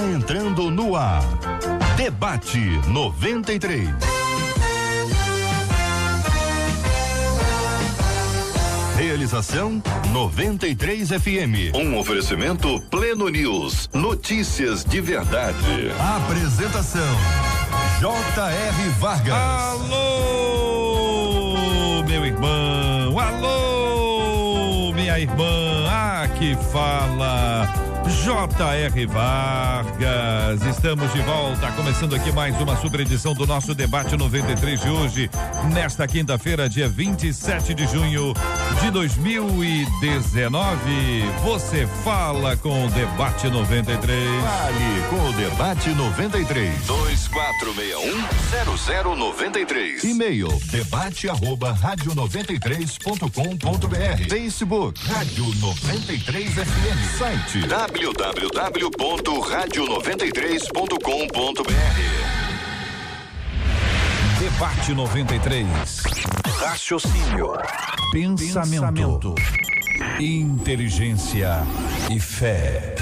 está entrando no ar. Debate 93. Realização 93 FM. Um oferecimento Pleno News. Notícias de verdade. Apresentação J.R. Vargas. Alô, meu irmão. Alô, minha irmã. Aqui fala J.R. Vargas. Estamos de volta, começando aqui mais uma super edição do nosso Debate 93 de hoje, nesta quinta-feira, dia 27 de junho de 2019. Você fala com o Debate 93. Fale com o Debate 93. 2461-0093. E-mail debate@radio93.com.br. Facebook Rádio 93 FM. Site www.radio93.com.br. Debate 93. Raciocínio, Pensamento. Inteligência e fé.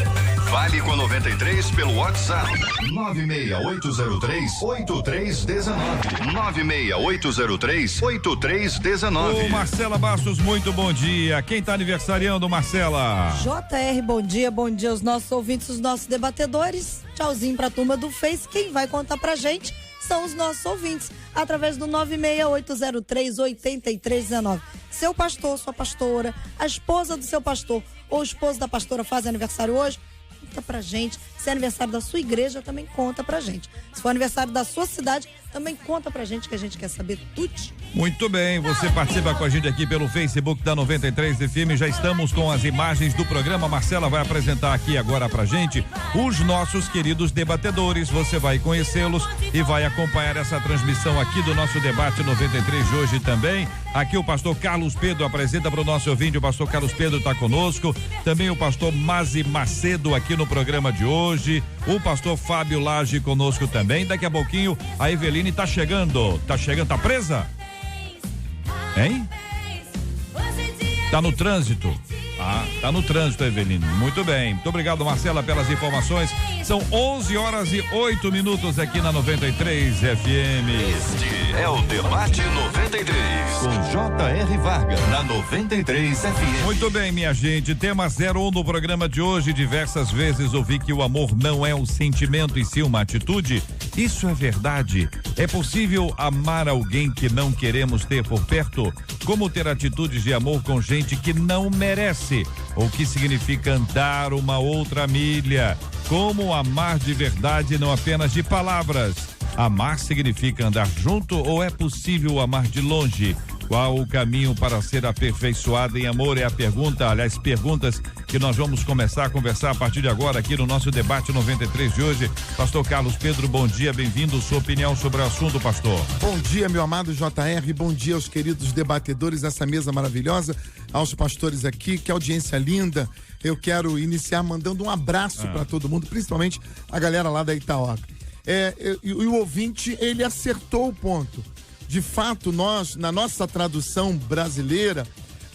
Fale com a 93 pelo WhatsApp 96803-8319. 96803-8319. Ô, Marcela Bastos, muito bom dia. Quem tá aniversariando, Marcela? JR, bom dia aos nossos ouvintes, os nossos debatedores. Tchauzinho pra turma do Face. Quem vai contar pra gente são os nossos ouvintes, através do 96803-8319. Seu pastor, sua pastora, a esposa do seu pastor ou o esposo da pastora faz aniversário hoje? Conta pra gente. Se é aniversário da sua igreja, também conta pra gente. Se for aniversário da sua cidade, também conta pra gente, que a gente quer saber tudo. Muito bem, você participa com a gente aqui pelo Facebook da 93 FM. Já estamos com as imagens do programa. Marcela vai apresentar aqui agora pra gente os nossos queridos debatedores. Você vai conhecê-los e vai acompanhar essa transmissão aqui do nosso Debate 93 de hoje também. Aqui o pastor Carlos Pedro apresenta para o nosso ouvinte. O pastor Carlos Pedro está conosco. Também o pastor Mazi Macedo aqui no programa de hoje. O pastor Fábio Lage conosco também. Daqui a pouquinho a Eveline tá chegando. Tá presa? Hein? Tá no trânsito. Tá no trânsito, Eveline. Muito bem. Muito obrigado, Marcela, pelas informações. São 11h08 aqui na 93 FM. Este é o Debate 93 com J.R. Vargas na 93 FM. Muito bem, minha gente. Tema 01 do programa de hoje. Diversas vezes ouvi que o amor não é um sentimento e sim uma atitude. Isso é verdade? É possível amar alguém que não queremos ter por perto? Como ter atitudes de amor com gente que não merece? O que significa andar uma outra milha? Como amar de verdade, não apenas de palavras? Amar significa andar junto ou é possível amar de longe? Qual o caminho para ser aperfeiçoado em amor? É a pergunta, aliás, perguntas que nós vamos começar a conversar a partir de agora aqui no nosso Debate 93 de hoje. Pastor Carlos Pedro, bom dia, bem-vindo. Sua opinião sobre o assunto, pastor. Bom dia, meu amado JR, bom dia aos queridos debatedores dessa mesa maravilhosa, aos pastores aqui, que audiência linda. Eu quero iniciar mandando um abraço para todo mundo, principalmente a galera lá da Itaoca. E o ouvinte, ele acertou o ponto. De fato, nós, na nossa tradução brasileira,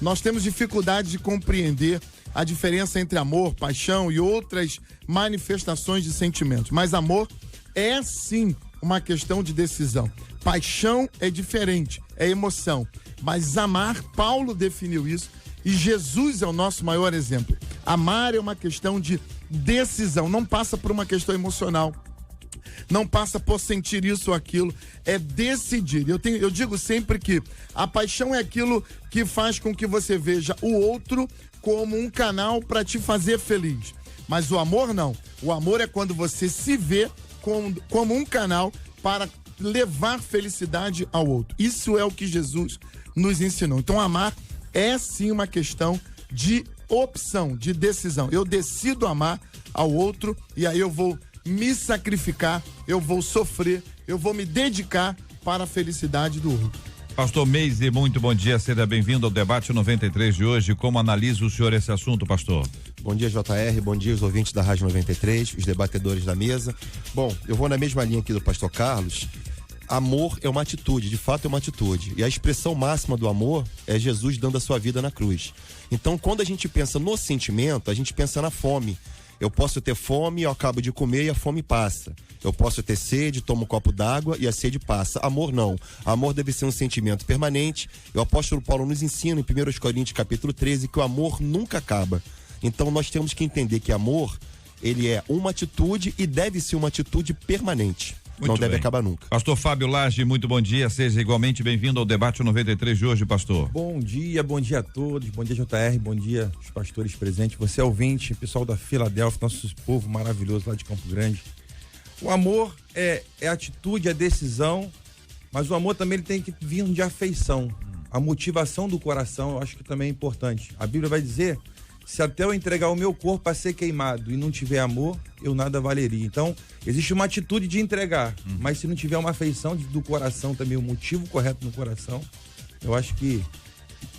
nós temos dificuldade de compreender a diferença entre amor, paixão e outras manifestações de sentimentos. Mas amor é sim uma questão de decisão. Paixão é diferente, é emoção. Mas amar, Paulo definiu isso e Jesus é o nosso maior exemplo. Amar é uma questão de decisão, não passa por uma questão emocional. Não passa por sentir isso ou aquilo, é decidir. Eu digo sempre que a paixão é aquilo que faz com que você veja o outro como um canal para te fazer feliz. Mas o amor não. O amor é quando você se vê como um canal para levar felicidade ao outro. Isso é o que Jesus nos ensinou. Então amar é sim uma questão de opção, de decisão. Eu decido amar ao outro e aí eu vou me sacrificar, eu vou sofrer, eu vou me dedicar para a felicidade do outro. Pastor Meise, muito bom dia, seja bem-vindo ao Debate 93 de hoje. Como analisa o senhor esse assunto, pastor? Bom dia, JR, bom dia os ouvintes da Rádio 93, os debatedores da mesa. Bom, eu vou na mesma linha aqui do pastor Carlos. Amor é uma atitude, de fato é uma atitude. E a expressão máxima do amor é Jesus dando a sua vida na cruz. Então, quando a gente pensa no sentimento, a gente pensa na fome. Eu posso ter fome, eu acabo de comer e a fome passa. Eu posso ter sede, tomo um copo d'água e a sede passa. Amor não. Amor deve ser um sentimento permanente. O apóstolo Paulo nos ensina em 1 Coríntios capítulo 13 que o amor nunca acaba. Então nós temos que entender que amor, ele é uma atitude e deve ser uma atitude permanente. Muito não deve bem. acabar nunca. Pastor Fábio Lage, muito bom dia, seja igualmente bem-vindo ao debate 93 de hoje, pastor. Bom dia a todos, bom dia JR, bom dia os pastores presentes, você é ouvinte, pessoal da Filadélfia, nosso povo maravilhoso lá de Campo Grande. O amor é atitude, é decisão, mas o amor também ele tem que vir de afeição. A motivação do coração eu acho que também é importante. A Bíblia vai dizer, se até eu entregar o meu corpo para ser queimado e não tiver amor, eu nada valeria. Então, existe uma atitude de entregar, mas se não tiver uma afeição do coração também, o motivo correto no coração, eu acho que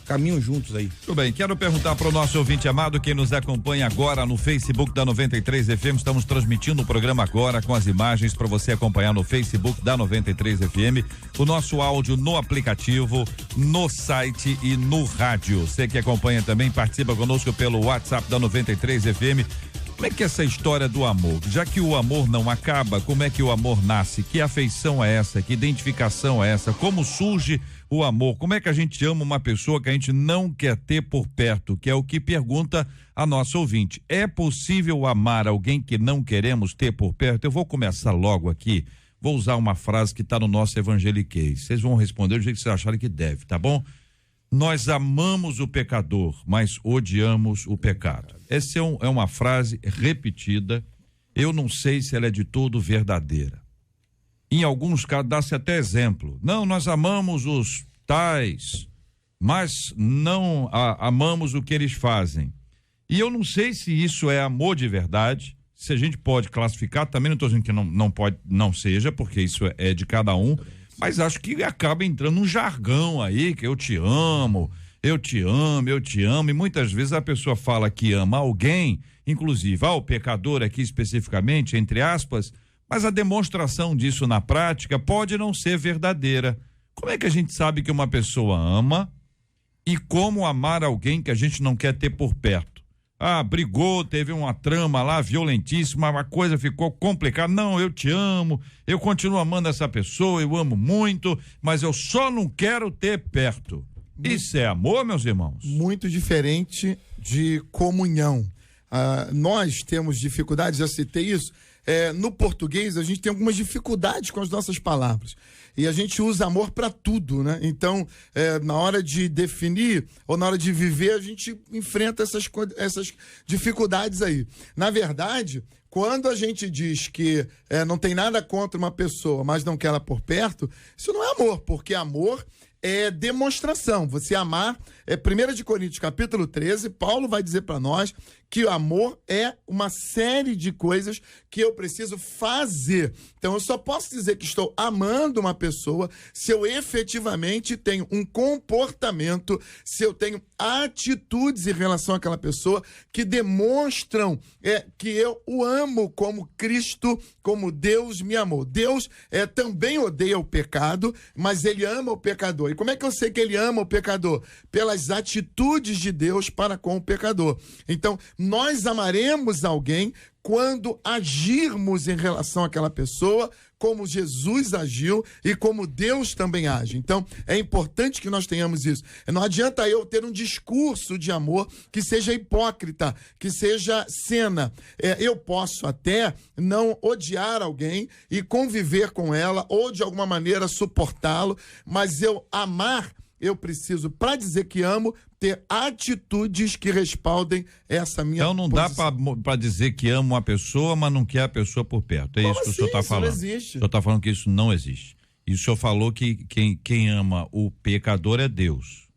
caminham juntos aí. Tudo bem, quero perguntar para o nosso ouvinte amado, quem nos acompanha agora no Facebook da 93 FM, estamos transmitindo o programa agora com as imagens para você acompanhar no Facebook da 93 FM, o nosso áudio no aplicativo, no site e no rádio. Você que acompanha também, participa conosco pelo WhatsApp da 93 FM. Como é que é essa história do amor? Já que o amor não acaba, como é que o amor nasce? Que afeição é essa? Que identificação é essa? Como surge o amor? Como é que a gente ama uma pessoa que a gente não quer ter por perto? Que é o que pergunta a nossa ouvinte. É possível amar alguém que não queremos ter por perto? Eu vou começar logo aqui. Vou usar uma frase que está no nosso evangeliquez. Vocês vão responder do jeito que vocês acharem que deve, tá bom? Nós amamos o pecador, mas odiamos o pecado. Essa é uma frase repetida. Eu não sei se ela é de todo verdadeira. Em alguns casos dá-se até exemplo. Não, nós amamos os tais, mas não amamos o que eles fazem. E eu não sei se isso é amor de verdade, se a gente pode classificar, também não estou dizendo que não pode, não seja, porque isso é de cada um, mas acho que acaba entrando um jargão aí, que eu te amo, e muitas vezes a pessoa fala que ama alguém, inclusive o pecador aqui especificamente, entre aspas, mas a demonstração disso na prática pode não ser verdadeira. Como é que a gente sabe que uma pessoa ama e como amar alguém que a gente não quer ter por perto? Brigou, teve uma trama lá violentíssima, a coisa ficou complicada. Não, eu te amo, eu continuo amando essa pessoa, eu amo muito, mas eu só não quero ter perto. Isso é amor, meus irmãos? Muito diferente de comunhão. Nós temos dificuldades, já citei isso. No português, a gente tem algumas dificuldades com as nossas palavras. E a gente usa amor para tudo, né? Então, na hora de definir ou na hora de viver, a gente enfrenta essas dificuldades aí. Na verdade, quando a gente diz que não tem nada contra uma pessoa, mas não quer ela por perto, isso não é amor, porque amor é demonstração. Você amar, 1 Coríntios capítulo 13, Paulo vai dizer para nós que o amor é uma série de coisas que eu preciso fazer. Então eu só posso dizer que estou amando uma pessoa se eu efetivamente tenho um comportamento, se eu tenho atitudes em relação àquela pessoa que demonstram que eu o amo como Cristo, como Deus me amou. Deus também odeia o pecado, mas ele ama o pecador. E como é que eu sei que ele ama o pecador? Pelas atitudes de Deus para com o pecador. Então, nós amaremos alguém quando agirmos em relação àquela pessoa como Jesus agiu e como Deus também age. Então, é importante que nós tenhamos isso. Não adianta eu ter um discurso de amor que seja hipócrita, que seja cena. Eu posso até não odiar alguém e conviver com ela ou de alguma maneira suportá-lo, mas eu preciso, para dizer que amo, ter atitudes que respaldem essa minha Então não posição. dá para dizer que ama uma pessoa, mas não quer a pessoa por perto. É Como isso que assim? o senhor está Isso não falando. existe. O senhor está falando que isso não existe. E o senhor falou que quem ama o pecador é Deus.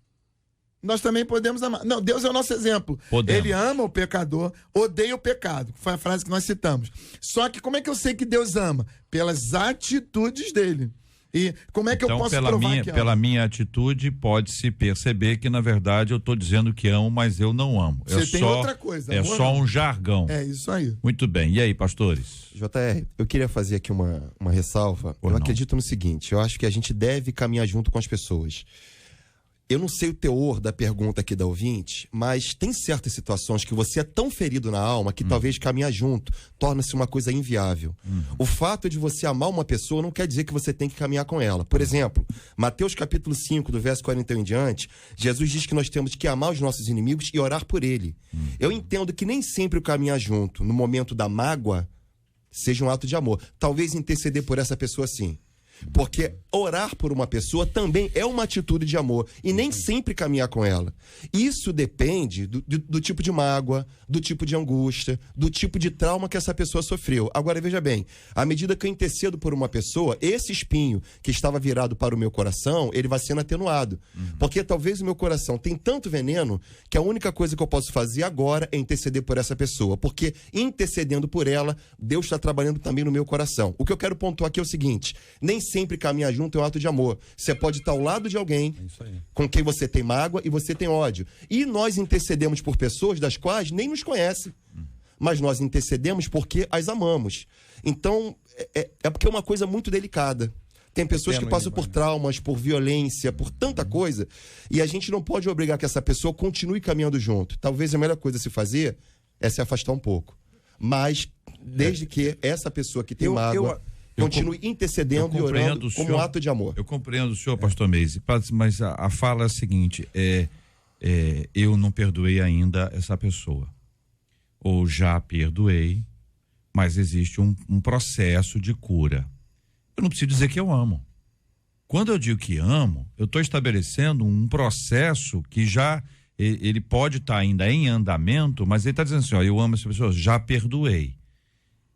Nós também podemos amar. Não, Deus é o nosso exemplo. Podemos. Ele ama o pecador, odeia o pecado. Foi a frase que nós citamos. Só que como é que eu sei que Deus ama? Pelas atitudes dele. E como é que Então, eu posso provar que pela minha atitude, pode-se perceber que, na verdade, eu estou dizendo que amo, mas eu não amo. Você tem outra coisa. É amor só não. um jargão. É isso aí. Muito bem. E aí, pastores? JR, eu queria fazer aqui uma ressalva. Ou Eu não. acredito no seguinte, eu acho que a gente deve caminhar junto com as pessoas. Eu não sei o teor da pergunta aqui da ouvinte, mas tem certas situações que você é tão ferido na alma que talvez caminhar junto torna-se uma coisa inviável. O fato de você amar uma pessoa não quer dizer que você tem que caminhar com ela. Por exemplo, Mateus capítulo 5, do verso 41 em diante, Jesus diz que nós temos que amar os nossos inimigos e orar por ele. Eu entendo que nem sempre o caminhar junto, no momento da mágoa, seja um ato de amor. Talvez interceder por essa pessoa sim. Porque orar por uma pessoa também é uma atitude de amor e nem sempre caminhar com ela. Isso depende do tipo de mágoa, do tipo de angústia, do tipo de trauma que essa pessoa sofreu. Agora, veja bem, à medida que eu intercedo por uma pessoa, esse espinho que estava virado para o meu coração, ele vai sendo atenuado. Porque talvez o meu coração tem tanto veneno que a única coisa que eu posso fazer agora é interceder por essa pessoa. Porque intercedendo por ela, Deus está trabalhando também no meu coração. O que eu quero pontuar aqui é o seguinte: nem sempre caminhar junto é um ato de amor. Você pode estar ao lado de alguém com quem você tem mágoa e você tem ódio. E nós intercedemos por pessoas das quais nem nos conhecem. Mas nós intercedemos porque as amamos. Então, é porque é uma coisa muito delicada. Tem pessoas que passam por traumas, por violência, por tanta coisa, e a gente não pode obrigar que essa pessoa continue caminhando junto. Talvez a melhor coisa a se fazer é se afastar um pouco. Mas, desde que essa pessoa que tem mágoa continue intercedendo e orando como um ato de amor. Eu compreendo o senhor, pastor Meise, mas a fala é a seguinte: eu não perdoei ainda essa pessoa. Ou já perdoei, mas existe um processo de cura. Eu não preciso dizer que eu amo. Quando eu digo que amo, eu estou estabelecendo um processo que já, ele pode estar ainda em andamento, mas ele está dizendo assim: ó, eu amo essa pessoa, já perdoei.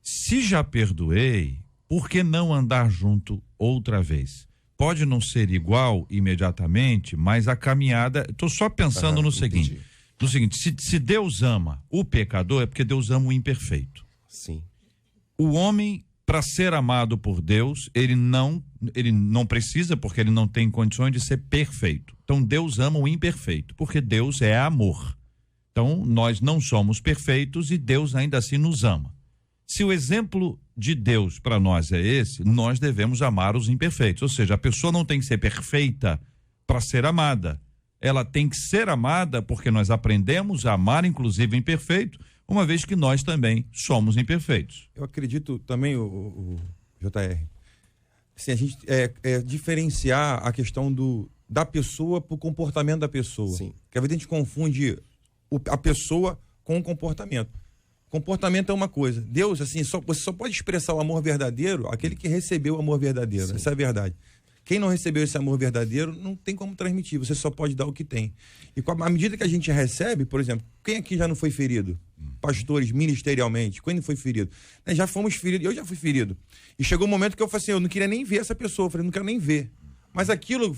Se já perdoei, por que não andar junto outra vez? Pode não ser igual imediatamente, mas a caminhada, estou só pensando no seguinte, se Deus ama o pecador, é porque Deus ama o imperfeito. Sim. O homem, para ser amado por Deus, ele não precisa, porque ele não tem condições de ser perfeito. Então Deus ama o imperfeito, porque Deus é amor. Então nós não somos perfeitos e Deus ainda assim nos ama. Se o exemplo de Deus para nós é esse, nós devemos amar os imperfeitos. Ou seja, a pessoa não tem que ser perfeita para ser amada. Ela tem que ser amada porque nós aprendemos a amar, inclusive, o imperfeito, uma vez que nós também somos imperfeitos. Eu acredito também, o JR, assim, a gente diferenciar a questão da pessoa para o comportamento da pessoa. Sim. Porque às vezes a gente confunde a pessoa com o comportamento. Comportamento é uma coisa. Deus, assim, você só pode expressar o amor verdadeiro aquele que recebeu o amor verdadeiro. Sim. Essa é a verdade. Quem não recebeu esse amor verdadeiro não tem como transmitir. Você só pode dar o que tem. E à medida que a gente recebe, por exemplo, quem aqui já não foi ferido? Pastores, ministerialmente, quem não foi ferido? Já fomos feridos, eu já fui ferido. E chegou um momento que eu falei assim, eu não queria nem ver essa pessoa. Eu falei, não quero nem ver. Mas aquilo,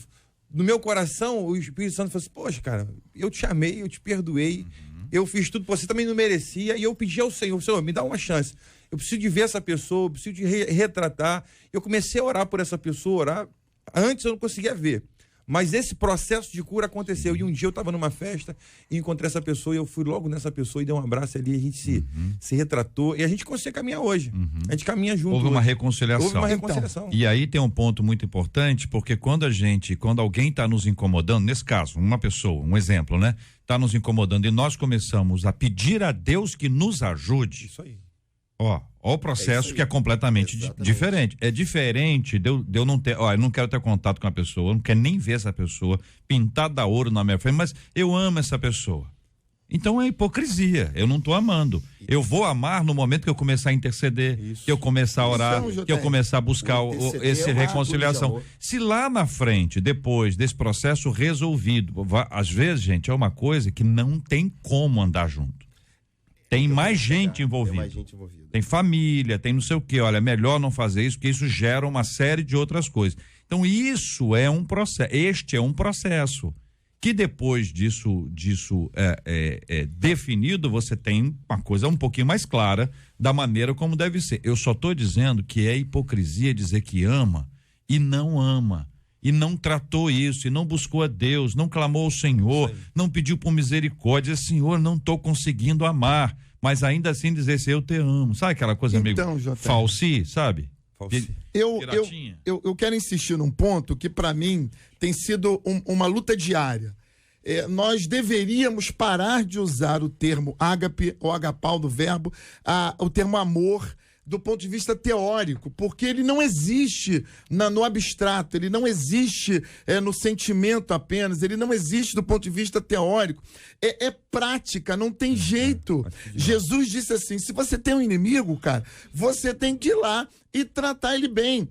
no meu coração, o Espírito Santo falou assim, poxa, cara, eu te amei, eu te perdoei. Eu fiz tudo, você também não merecia, e eu pedi ao Senhor, me dá uma chance. Eu preciso de ver essa pessoa, eu preciso de retratar. Eu comecei a orar por essa pessoa, orar. Antes eu não conseguia ver. Mas esse processo de cura aconteceu. E um dia eu estava numa festa e encontrei essa pessoa, e eu fui logo nessa pessoa e dei um abraço ali, a gente se retratou, e a gente consegue caminhar hoje. A gente caminha junto. Houve uma reconciliação. Houve uma reconciliação. Então, e aí tem um ponto muito importante, porque quando alguém está nos incomodando, nesse caso, uma pessoa, um exemplo, né? Está nos incomodando e nós começamos a pedir a Deus que nos ajude. Isso aí. Ó o processo que é completamente diferente. É diferente de eu não ter, eu não quero ter contato com a pessoa, eu não quero nem ver essa pessoa pintada a ouro na minha frente, mas eu amo essa pessoa. Então é hipocrisia, eu não estou amando. Eu vou amar no momento que eu começar a interceder, que eu começar a orar, que eu começar a buscar essa reconciliação. Se lá na frente, depois desse processo resolvido, às vezes, gente, é uma coisa que não tem como andar junto. Tem mais gente envolvida. Tem família, tem não sei o quê. Olha, é melhor não fazer isso, porque isso gera uma série de outras coisas. Então, isso é um processo. Este é um processo que depois disso definido, você tem uma coisa um pouquinho mais clara da maneira como deve ser. Eu só estou dizendo que é hipocrisia dizer que ama e não ama. E não tratou isso, e não buscou a Deus, não clamou ao Senhor, não pediu por misericórdia, Senhor, não estou conseguindo amar, mas ainda assim dizer assim, eu te amo, sabe aquela coisa meio falsi, sabe? Eu quero insistir num ponto que, para mim, tem sido uma luta diária. Nós deveríamos parar de usar o termo ágape ou agapau do verbo, o termo amor, do ponto de vista teórico, porque ele não existe no abstrato, ele não existe no sentimento apenas, ele não existe do ponto de vista teórico. É prática, não tem jeito. Jesus disse assim: se você tem um inimigo, cara, você tem que ir lá e tratar ele bem.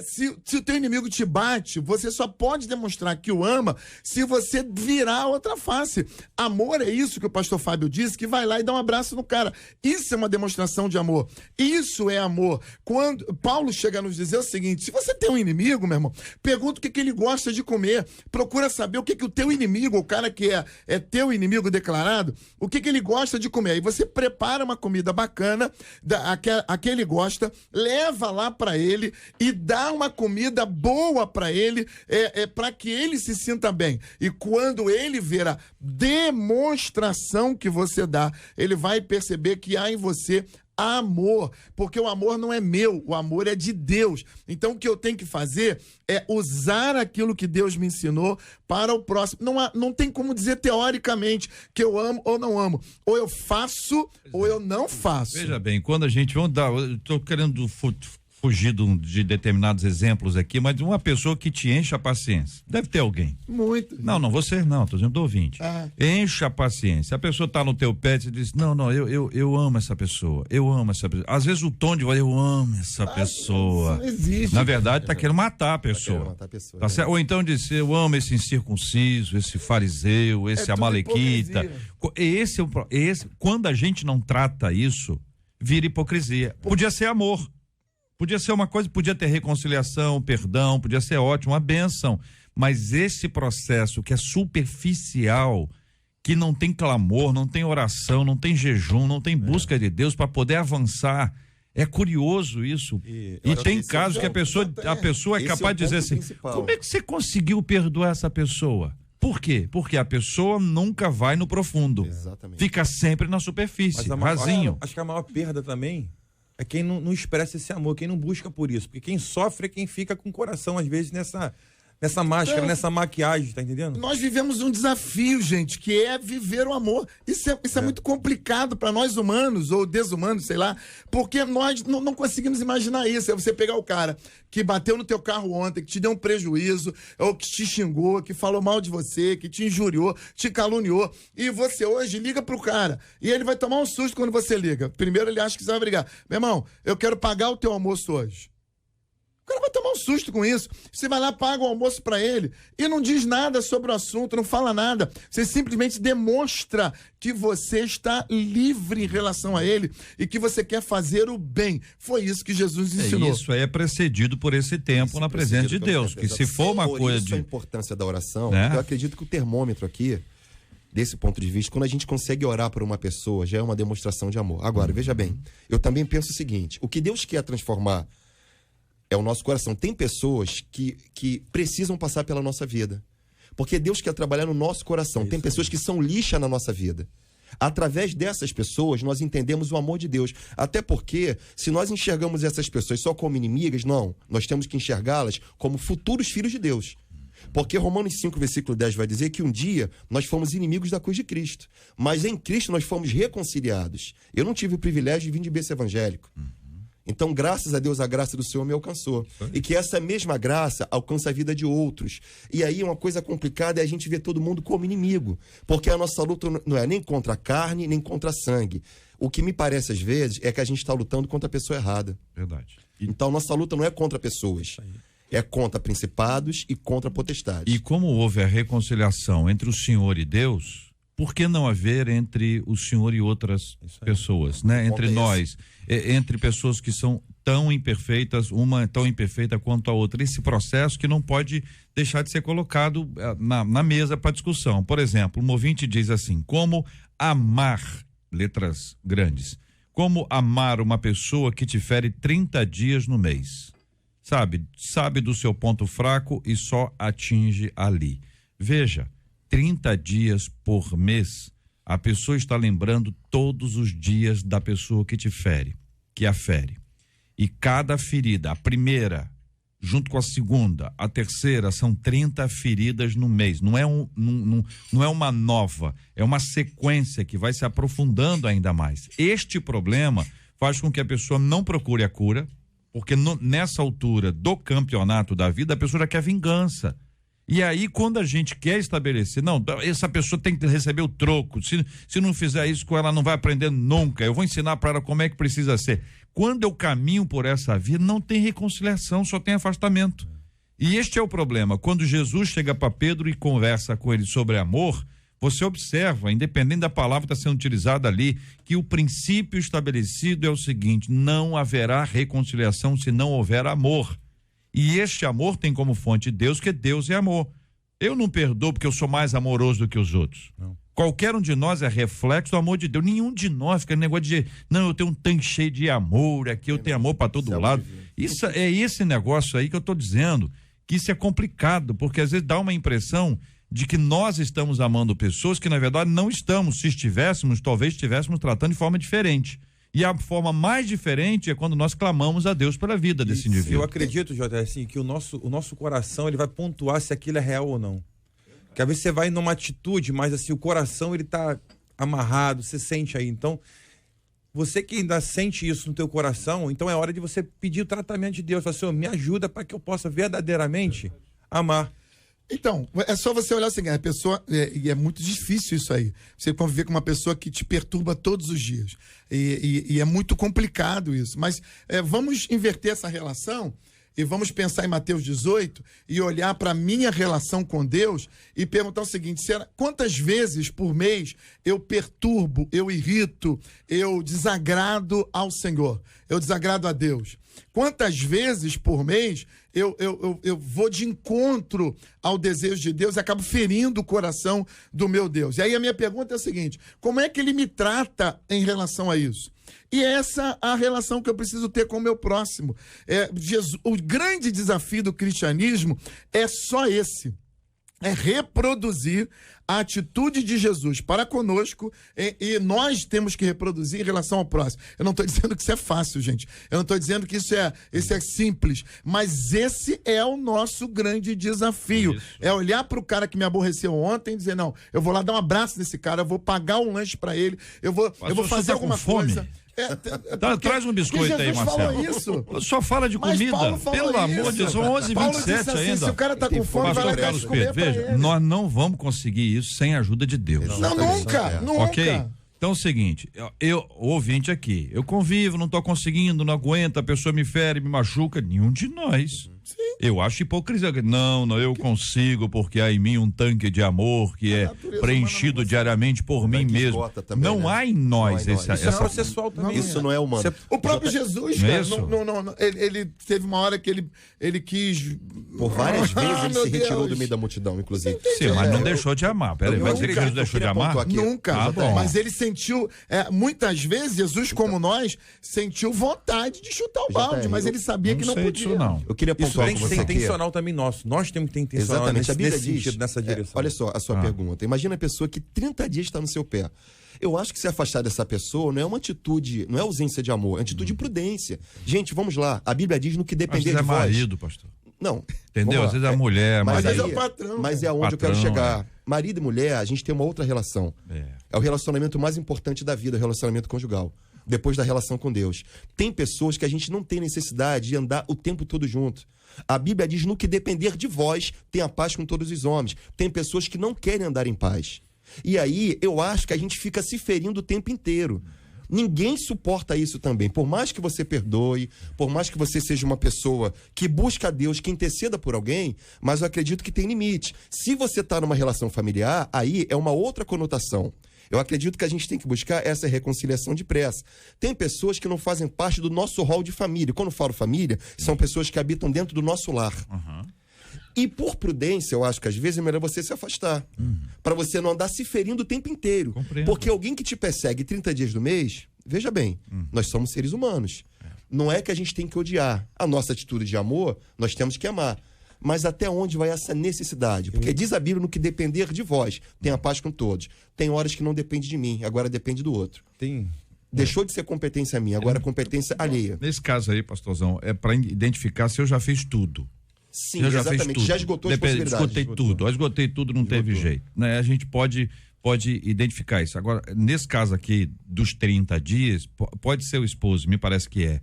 Se o teu inimigo te bate, você só pode demonstrar que o ama se você virar a outra face. Amor é isso que o pastor Fábio disse, que vai lá e dá um abraço no cara. Isso é uma demonstração de amor. Isso é amor. Quando Paulo chega a nos dizer o seguinte: se você tem um inimigo, meu irmão, pergunta o que ele gosta de comer. Procura saber o que o teu inimigo, o cara que é teu inimigo declarado, o que ele gosta de comer. Aí você prepara uma comida bacana, a que ele gosta, leva lá para ele e dá uma comida boa para ele, para que ele se sinta bem. E quando ele ver a demonstração que você dá, ele vai perceber que há em você amor, porque o amor não é meu, o amor é de Deus. Então o que eu tenho que fazer é usar aquilo que Deus me ensinou para o próximo. Não tem como dizer teoricamente que eu amo ou não amo. Ou eu faço ou eu não faço. Veja bem, quando a gente... eu estou querendo fugir de determinados exemplos aqui, mas uma pessoa que te enche a paciência. Deve ter alguém. Muito. Não, você não, tô dizendo do ouvinte. Enche a paciência. A pessoa tá no teu pé e te diz: não, eu amo essa pessoa. Eu amo essa pessoa. Às vezes o tom de voz: eu amo essa pessoa. Isso não existe. Na verdade, tá querendo matar a pessoa. Tá certo? Ou então diz: eu amo esse incircunciso, esse fariseu, esse amalequita. Quando a gente não trata isso, vira hipocrisia. Podia ser amor. Podia ser uma coisa, podia ter reconciliação, perdão, podia ser ótimo, uma bênção. Mas esse processo que é superficial, que não tem clamor, não tem oração, não tem jejum, não tem busca de Deus para poder avançar. É curioso isso. E tem casos que a pessoa é capaz de dizer assim: como é que você conseguiu perdoar essa pessoa? Por quê? Porque a pessoa nunca vai no profundo. Exatamente. Fica sempre na superfície, rasinho. Acho que a maior perda também é quem não expressa esse amor, quem não busca por isso. Porque quem sofre é quem fica com o coração, às vezes, nessa máscara, nessa maquiagem, tá entendendo? Nós vivemos um desafio, gente, que é viver o amor. Isso é muito complicado para nós humanos, ou desumanos, sei lá, porque nós não conseguimos imaginar isso. É você pegar o cara que bateu no teu carro ontem, que te deu um prejuízo, ou que te xingou, que falou mal de você, que te injuriou, te caluniou, e você hoje liga pro cara, e ele vai tomar um susto quando você liga. Primeiro ele acha que você vai brigar. Meu irmão, eu quero pagar o teu almoço hoje. O cara vai tomar um susto com isso. Você vai lá, paga o almoço pra ele e não diz nada sobre o assunto, não fala nada. Você simplesmente demonstra que você está livre em relação a ele e que você quer fazer o bem. Foi isso que Jesus ensinou. Isso é precedido por esse tempo na presença de Deus. Que se for uma coisa de... a importância da oração, eu acredito que o termômetro aqui, desse ponto de vista, quando a gente consegue orar por uma pessoa, já é uma demonstração de amor. Agora, veja bem, eu também penso o seguinte: o que Deus quer transformar é o nosso coração. Tem pessoas que precisam passar pela nossa vida, porque Deus quer trabalhar no nosso coração. Tem pessoas que são lixa na nossa vida. Através dessas pessoas, nós entendemos o amor de Deus. Até porque, se nós enxergamos essas pessoas só como inimigas, não. Nós temos que enxergá-las como futuros filhos de Deus. Porque Romanos 5, versículo 10 vai dizer que um dia nós fomos inimigos da cruz de Cristo. Mas em Cristo nós fomos reconciliados. Eu não tive o privilégio de vir de berço evangélico. Então, graças a Deus, a graça do Senhor me alcançou. E que essa mesma graça alcança a vida de outros. E aí uma coisa complicada é a gente ver todo mundo como inimigo. Porque a nossa luta não é nem contra a carne, nem contra a sangue. O que me parece, às vezes, é que a gente está lutando contra a pessoa errada. Verdade. Então, nossa luta não é contra pessoas. É contra principados e contra potestades. E como houve a reconciliação entre o Senhor e Deus, por que não haver entre o Senhor e outras pessoas, né? Entre nós, entre pessoas que são tão imperfeitas, uma tão imperfeita quanto a outra. Esse processo que não pode deixar de ser colocado na mesa para discussão. Por exemplo, um ouvinte diz assim: como amar, letras grandes, como amar uma pessoa que te fere 30 dias no mês? Sabe do seu ponto fraco e só atinge ali. Veja, 30 dias por mês, a pessoa está lembrando todos os dias da pessoa que te fere, que a fere. E cada ferida, a primeira, junto com a segunda, a terceira, são 30 feridas no mês. Não é uma nova, é uma sequência que vai se aprofundando ainda mais. Este problema faz com que a pessoa não procure a cura, porque nessa altura do campeonato da vida, a pessoa já quer vingança. E aí, quando a gente quer estabelecer, não, essa pessoa tem que receber o troco, se não fizer isso com ela, não vai aprender nunca, eu vou ensinar para ela como é que precisa ser. Quando eu caminho por essa via, não tem reconciliação, só tem afastamento. E este é o problema. Quando Jesus chega para Pedro e conversa com ele sobre amor, você observa, independente da palavra que está sendo utilizada ali, que o princípio estabelecido é o seguinte: não haverá reconciliação se não houver amor. E este amor tem como fonte Deus, que Deus é amor. Eu não perdoo porque eu sou mais amoroso do que os outros. Não. Qualquer um de nós é reflexo do amor de Deus. Nenhum de nós fica negócio de, não, eu tenho um tanque cheio de amor, aqui eu tenho amor para todo lado. Isso é esse negócio aí que eu estou dizendo, que isso é complicado, porque às vezes dá uma impressão de que nós estamos amando pessoas que na verdade não estamos. Se estivéssemos, talvez estivéssemos tratando de forma diferente. E a forma mais diferente é quando nós clamamos a Deus pela vida desse indivíduo. Eu acredito, Jota, assim, que o nosso coração ele vai pontuar se aquilo é real ou não. Porque às vezes você vai numa atitude, mas assim, o coração ele tá amarrado, você sente aí. Então, você que ainda sente isso no teu coração, então é hora de você pedir o tratamento de Deus. Fala, Senhor, me ajuda para que eu possa verdadeiramente amar. Então, é só você olhar assim, a pessoa, e é muito difícil isso aí, você conviver com uma pessoa que te perturba todos os dias, e é muito complicado isso, mas vamos inverter essa relação e vamos pensar em Mateus 18 e olhar para a minha relação com Deus e perguntar o seguinte: quantas vezes por mês eu perturbo, eu irrito, eu desagrado ao Senhor, eu desagrado a Deus? Quantas vezes por mês eu vou de encontro ao desejo de Deus e acabo ferindo o coração do meu Deus? E aí a minha pergunta é a seguinte: como é que ele me trata em relação a isso? E essa é a relação que eu preciso ter com o meu próximo. O grande desafio do cristianismo é só esse: é reproduzir a atitude de Jesus para conosco, e nós temos que reproduzir em relação ao próximo. Eu não estou dizendo que isso é fácil, gente. Eu não estou dizendo que isso é simples, mas esse é o nosso grande desafio. Isso. É olhar para o cara que me aborreceu ontem e dizer: não, eu vou lá dar um abraço nesse cara, eu vou pagar um lanche para ele, eu vou fazer alguma coisa. Traz um biscoito aí, Marcelo. Isso. Só fala de comida. Pelo amor de Deus, são 11h27 assim, ainda. Se o cara tá com fome, vai lá Carlos Pedro, veja, nós não vamos conseguir isso sem a ajuda de Deus. Não, nunca. Ok? Então é o seguinte, o ouvinte aqui, eu convivo, não tô conseguindo, não aguento, a pessoa me fere, me machuca, nenhum de nós. Sim. Eu acho hipocrisia. Não, eu consigo, porque há em mim um tanque de amor que é preenchido diariamente por mim mesmo. Também, não, né? Há em nós isso é processual também. Isso não é humano. O próprio Jesus, cara, ele teve uma hora que ele quis... Por várias vezes ele se retirou do meio da multidão, inclusive. Sim, mas não deixou de amar. Peraí, vai dizer que Jesus deixou de amar? Nunca. Mas ele sentiu, muitas vezes, Jesus, como nós, sentiu vontade de chutar o balde, mas ele sabia que não podia. Isso não. Eu queria pontuar com você aqui. Intencional também nosso. Nós temos que ter intencional. Exatamente. A Bíblia diz, sentido, nessa direção. Olha só a sua pergunta. Imagina a pessoa que 30 dias está no seu pé. Eu acho que se afastar dessa pessoa não é uma atitude, não é ausência de amor, é atitude de prudência. Gente, vamos lá. A Bíblia diz no que depender de vós. Marido, pastor. Não. Entendeu? Às vezes é a mulher, mas é o patrão. Mas é aonde eu quero chegar. Marido e mulher, a gente tem uma outra relação. É o relacionamento mais importante da vida, o relacionamento conjugal. Depois da relação com Deus. Tem pessoas que a gente não tem necessidade de andar o tempo todo junto. A Bíblia diz: no que depender de vós, tenha paz com todos os homens. Tem pessoas que não querem andar em paz. E aí, eu acho que a gente fica se ferindo o tempo inteiro. Ninguém suporta isso também. Por mais que você perdoe, por mais que você seja uma pessoa que busca a Deus, que interceda por alguém, mas eu acredito que tem limite. Se você está numa relação familiar, aí é uma outra conotação. Eu acredito que a gente tem que buscar essa reconciliação depressa. Tem pessoas que não fazem parte do nosso rol de família. Quando eu falo família, são pessoas que habitam dentro do nosso lar. E por prudência, eu acho que às vezes é melhor você se afastar. Para você não andar se ferindo o tempo inteiro. Compreendo. Porque alguém que te persegue 30 dias do mês, veja bem, nós somos seres humanos. Não é que a gente tem que odiar. A nossa atitude de amor, nós temos que amar. Mas até onde vai essa necessidade? Porque diz a Bíblia: no que depender de vós, tenha paz com todos. Tem horas que não depende de mim, agora depende do outro. Deixou de ser competência minha, agora é competência alheia. Nesse caso aí, pastorzão, é para identificar se eu já fiz tudo. Sim, Eu já exatamente. fiz tudo. Já esgotou as possibilidades. Esgotei tudo, não teve jeito. Né? A gente pode identificar isso. Agora, nesse caso aqui, dos 30 dias, pode ser o esposo, me parece que é.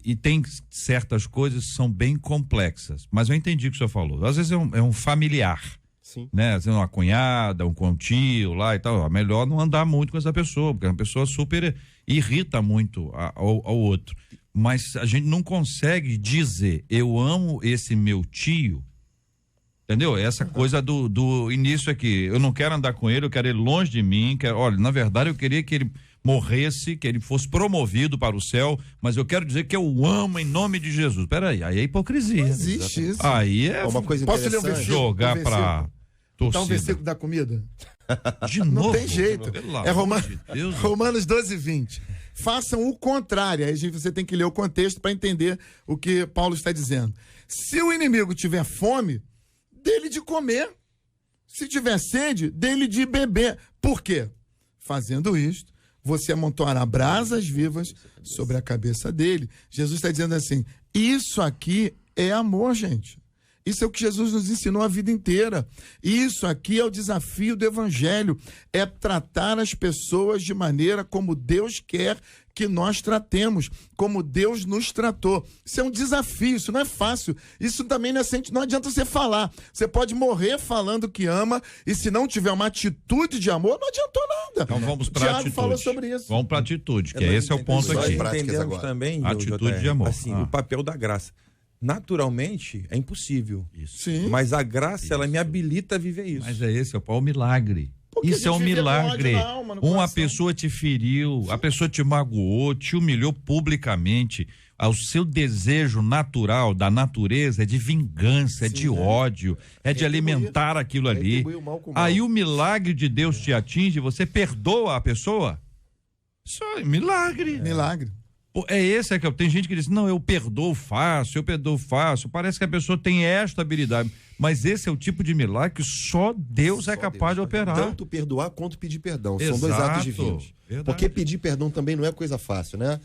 E tem certas coisas que são bem complexas, mas eu entendi o que o senhor falou. Às vezes é um familiar. Sim. Né? Às vezes uma cunhada, um tio lá e tal. Melhor não andar muito com essa pessoa, porque é uma pessoa super irrita muito ao outro. Mas a gente não consegue dizer, eu amo esse meu tio, entendeu? Essa coisa do início aqui, eu não quero andar com ele, eu quero ele longe de mim, olha, na verdade eu queria que ele morresse, que ele fosse promovido para o céu, mas eu quero dizer que eu o amo em nome de Jesus. Peraí, aí é hipocrisia. Não existe isso. Aí é uma coisa Posso ler um interessante. versículo? jogar pra torcida. Tá um versículo da comida? De novo? Não tem jeito. É Deus. Romanos 12:20. Façam o contrário. Aí você tem que ler o contexto para entender o que Paulo está dizendo. Se o inimigo tiver fome, dele de comer. Se tiver sede, dele de beber. Por quê? Fazendo isto, você amontoará brasas vivas sobre a cabeça dele. Jesus está dizendo assim, isso aqui é amor, gente. Isso é o que Jesus nos ensinou a vida inteira. Isso aqui é o desafio do evangelho. É tratar as pessoas de maneira como Deus quer que nós tratemos, como Deus nos tratou. Isso é um desafio, isso não é fácil. Isso também não adianta você falar. Você pode morrer falando que ama e se não tiver uma atitude de amor, não adiantou nada. Então vamos para a atitude. Falou sobre isso. Vamos para a atitude, que esse é o ponto Nós aqui. entendemos Entendemos também, Atitude de amor. assim, o papel da graça. Naturalmente, é impossível. Isso. Sim. Mas a graça, ela me habilita a viver isso. Mas esse é o milagre. Porque Isso é a um gente vive milagre. ódio na alma, no Uma coração. pessoa te feriu, a pessoa te magoou, te humilhou publicamente. O seu desejo natural da natureza é de vingança, é de ódio, é de alimentar aquilo ali. retribuir o mal com o mal. Aí o milagre de Deus te atinge, você perdoa a pessoa? Isso é milagre. Milagre. Pô, é esse que tem gente que diz, não, eu perdoo fácil. Parece que a pessoa tem esta habilidade, mas esse é o tipo de milagre que só Deus é capaz de operar. Tanto perdoar quanto pedir perdão. São dois Exato. atos divinos. Verdade. Porque pedir perdão também não é coisa fácil, né?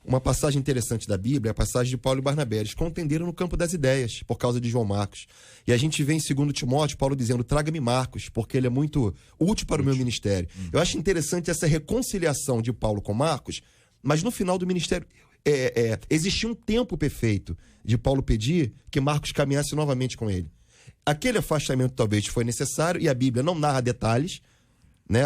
Uma passagem interessante da Bíblia é a passagem de Paulo e Barnabé. Eles contenderam no campo das ideias, por causa de João Marcos. E a gente vê em 2 Timóteo, Paulo dizendo, traga-me Marcos, porque ele é muito útil para o meu ministério. Eu acho interessante essa reconciliação de Paulo com Marcos, mas no final do ministério existia um tempo perfeito de Paulo pedir que Marcos caminhasse novamente com ele. Aquele afastamento talvez foi necessário e a Bíblia não narra detalhes, né?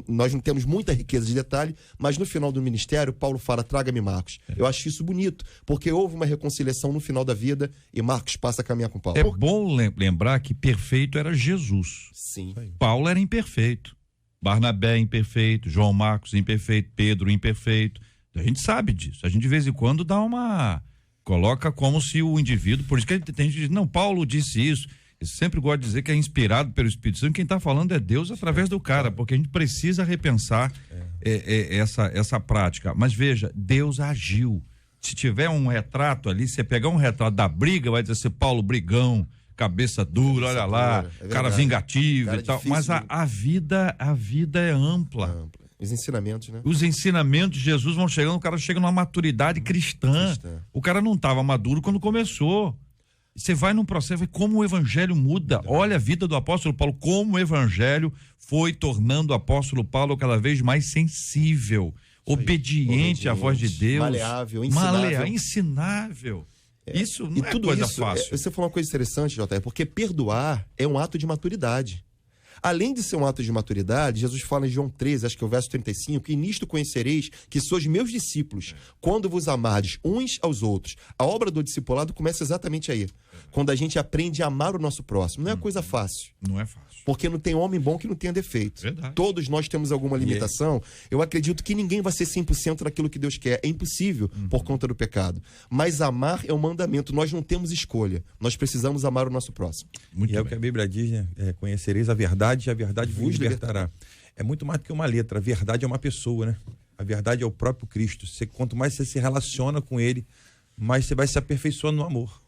Nós não temos muita riqueza de detalhe, mas no final do ministério Paulo fala, traga-me Marcos. Eu acho isso bonito, porque houve uma reconciliação no final da vida e Marcos passa a caminhar com Paulo. É bom lembrar que perfeito era Jesus. Sim. Paulo era imperfeito, Barnabé imperfeito, João Marcos imperfeito, Pedro imperfeito. A gente sabe disso. A gente de vez em quando coloca como se o indivíduo, por isso que tem gente que diz, não, Paulo disse isso. Eu sempre gosto de dizer que é inspirado pelo Espírito Santo. Quem está falando é Deus através do cara, porque a gente precisa repensar essa prática. Mas veja, Deus agiu. Se tiver um retrato ali, você pegar um retrato da briga, vai dizer assim, Paulo brigão, cabeça dura, olha lá, cara vingativo cara e tal. difícil, Mas a vida é ampla. Os ensinamentos, né? Os ensinamentos de Jesus vão chegando, o cara chega numa maturidade cristã. O cara não estava maduro quando começou. Você vai num processo, como o evangelho muda. Olha a vida do apóstolo Paulo, como o evangelho foi tornando o apóstolo Paulo cada vez mais sensível, obediente à voz de Deus. Maleável, ensinável. Isso não é tudo coisa isso, fácil. Você falou uma coisa interessante, J.R., porque perdoar é um ato de maturidade. Além de ser um ato de maturidade, Jesus fala em João 13, acho que é o verso 35, e nisto conhecereis que sois meus discípulos, quando vos amardes uns aos outros. A obra do discipulado começa exatamente aí, quando a gente aprende a amar o nosso próximo. Não é coisa fácil. Não é fácil. Porque não tem homem bom que não tenha defeito. Verdade. Todos nós temos alguma limitação. Eu acredito que ninguém vai ser 100% daquilo que Deus quer. É impossível por conta do pecado. Mas amar é um mandamento. Nós não temos escolha. Nós precisamos amar o nosso próximo. Muito bem. O que a Bíblia diz, né? Conhecereis a verdade e a verdade vos libertará. É muito mais do que uma letra. A verdade é uma pessoa, né? A verdade é o próprio Cristo. Quanto mais você se relaciona com Ele, mais você vai se aperfeiçoando no amor.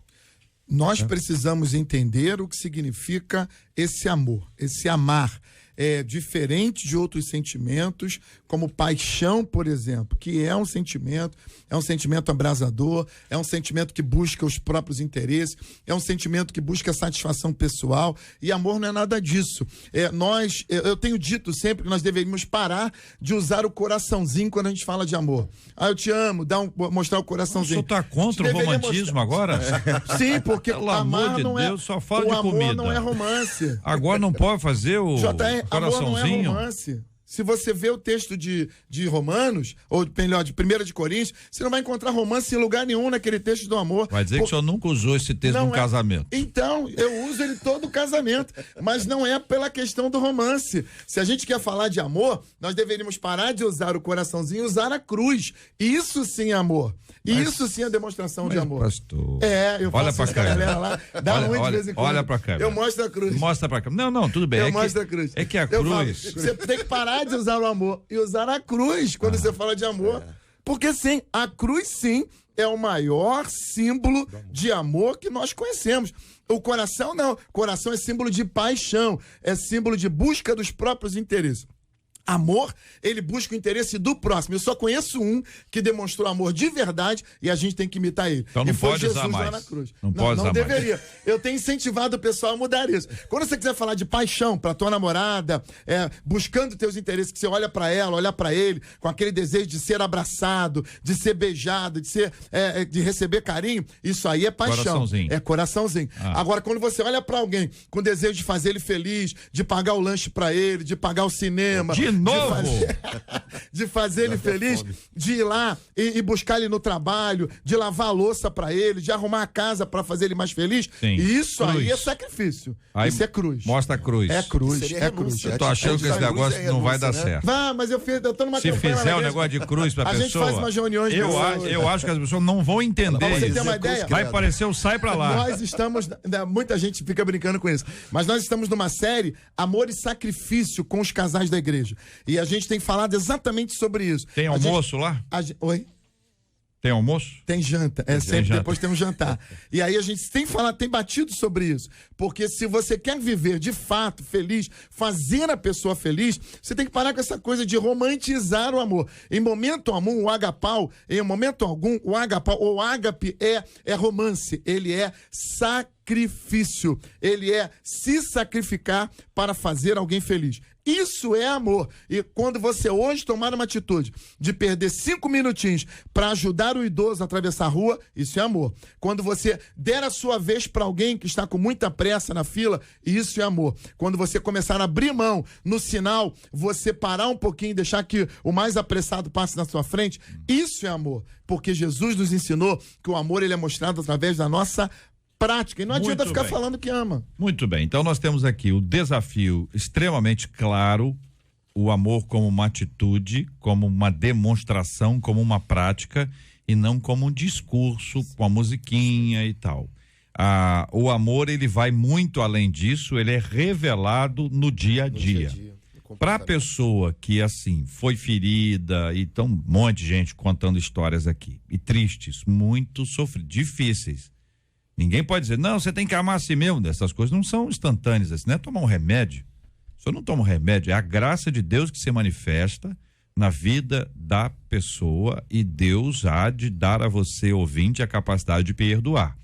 Nós precisamos entender o que significa esse amor, esse amar. diferente de outros sentimentos, como paixão, por exemplo, que é um sentimento abrasador, é um sentimento que busca os próprios interesses, é um sentimento que busca satisfação pessoal, e amor não é nada disso. Eu tenho dito sempre que nós deveríamos parar de usar o coraçãozinho quando a gente fala de amor. Eu te amo, mostrar o coraçãozinho. O senhor está contra o romantismo agora? Sim, porque pelo amor de Deus, só fala de comida. O amor não é romance. Agora não pode fazer o coraçãozinho? Amor não é romance. Se você vê o texto de Romanos, ou melhor, de 1 de Coríntios, você não vai encontrar romance em lugar nenhum naquele texto do amor. Vai dizer que o senhor nunca usou esse texto num casamento. Então, eu uso ele todo casamento, mas não é pela questão do romance. Se a gente quer falar de amor, nós deveríamos parar de usar o coraçãozinho e usar a cruz. Isso sim é amor. Isso sim é demonstração de amor. Pastor, eu faço olha pra câmera lá, dá ruim de vez em quando. Olha pra câmera. Eu mostro a cruz. Mostra pra câmera. Não, tudo bem. Eu mostro a cruz. É que a cruz... Você tem que parar de usar o amor e usar a cruz quando você fala de amor. Porque sim, a cruz sim é o maior símbolo de amor que nós conhecemos. O coração não. O coração é símbolo de paixão, é símbolo de busca dos próprios interesses. Amor, ele busca o interesse do próximo. Eu só conheço um que demonstrou amor de verdade e a gente tem que imitar ele. Então não pode Jesus usar mais. lá na cruz. Não deveria. Mais. Eu tenho incentivado o pessoal a mudar isso. Quando você quiser falar de paixão pra tua namorada, buscando teus interesses, que você olha pra ela, olha pra ele, com aquele desejo de ser abraçado, de ser beijado, de receber carinho, isso aí é paixão. Coraçãozinho. É coraçãozinho. Agora, quando você olha pra alguém com desejo de fazer ele feliz, de pagar o lanche pra ele, de pagar o cinema... De fazer ele feliz, de ir lá e buscar ele no trabalho, de lavar a louça pra ele, de arrumar a casa pra fazer ele mais feliz. Sim. Isso aí é sacrifício. Isso é cruz. Mostra a cruz. É cruz, é cruz. Eu tô achando que esse negócio não vai dar certo. Mas eu tô numa Se fizer o negócio de cruz pra pessoa... A gente faz umas reuniões... Eu acho que as pessoas não vão entender pra você isso. Ter uma ideia, vai parecer o sai pra lá. Nós estamos... Muita gente fica brincando com isso. Mas nós estamos numa série Amor e Sacrifício com os casais da igreja. E a gente tem falado exatamente sobre isso. Tem almoço lá? Oi? Tem almoço? Tem janta. Depois tem um jantar. E aí a gente tem batido sobre isso. Porque se você quer viver de fato feliz, fazer a pessoa feliz, você tem que parar com essa coisa de romantizar o amor. Em momento algum, o agapau ou ágape é romance. Ele é sacrifício. Ele é se sacrificar para fazer alguém feliz. Isso é amor. E quando você hoje tomar uma atitude de perder 5 minutinhos para ajudar o idoso a atravessar a rua, isso é amor. Quando você der a sua vez para alguém que está com muita pressa na fila, isso é amor. Quando você começar a abrir mão no sinal, você parar um pouquinho e deixar que o mais apressado passe na sua frente, isso é amor. Porque Jesus nos ensinou que o amor ele é mostrado através da nossa prática. E não adianta ficar falando que ama. Muito bem. Então nós temos aqui o desafio extremamente claro, o amor como uma atitude, como uma demonstração, como uma prática e não como um discurso com a musiquinha e tal. O amor ele vai muito além disso, ele é revelado no dia a dia. Para a pessoa que assim foi ferida, e então um monte de gente contando histórias aqui e tristes, muito difíceis. Ninguém pode dizer, não, você tem que amar a si mesmo. Essas coisas não são instantâneas, assim, não é tomar um remédio. O senhor não toma um remédio, é a graça de Deus que se manifesta na vida da pessoa e Deus há de dar a você, ouvinte, a capacidade de perdoar.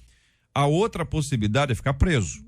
A outra possibilidade é ficar preso.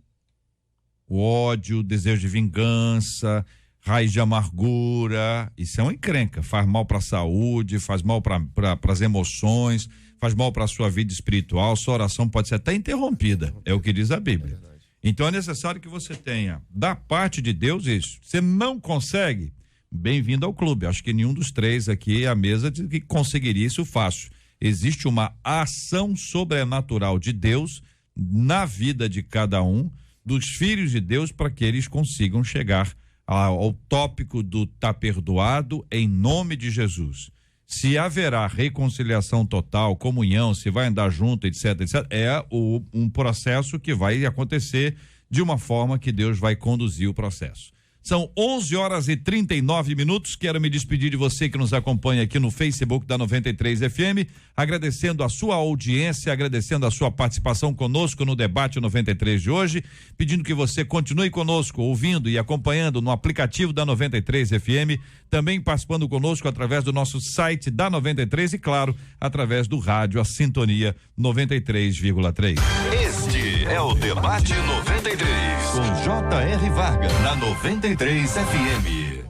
O ódio, o desejo de vingança, raiz de amargura, isso é uma encrenca, faz mal para a saúde, faz mal para as emoções, faz mal para a sua vida espiritual, sua oração pode ser até interrompida, é o que diz a Bíblia. Então é necessário que você tenha, da parte de Deus, isso. Você não consegue? Bem-vindo ao clube. Acho que nenhum dos três aqui à mesa que conseguiria isso fácil. Existe uma ação sobrenatural de Deus na vida de cada um, dos filhos de Deus, para que eles consigam chegar ao tópico do tá perdoado em nome de Jesus. Se haverá reconciliação total, comunhão, se vai andar junto, etc, é um processo que vai acontecer de uma forma que Deus vai conduzir o processo. São 11h39. Quero me despedir de você que nos acompanha aqui no Facebook da 93 FM, agradecendo a sua audiência, agradecendo a sua participação conosco no debate 93 de hoje, pedindo que você continue conosco, ouvindo e acompanhando no aplicativo da 93 FM, também participando conosco através do nosso site da 93 e, claro, através do rádio, a sintonia 93,3. Este é o Debate 93, com J.R. Varga, na 93 FM.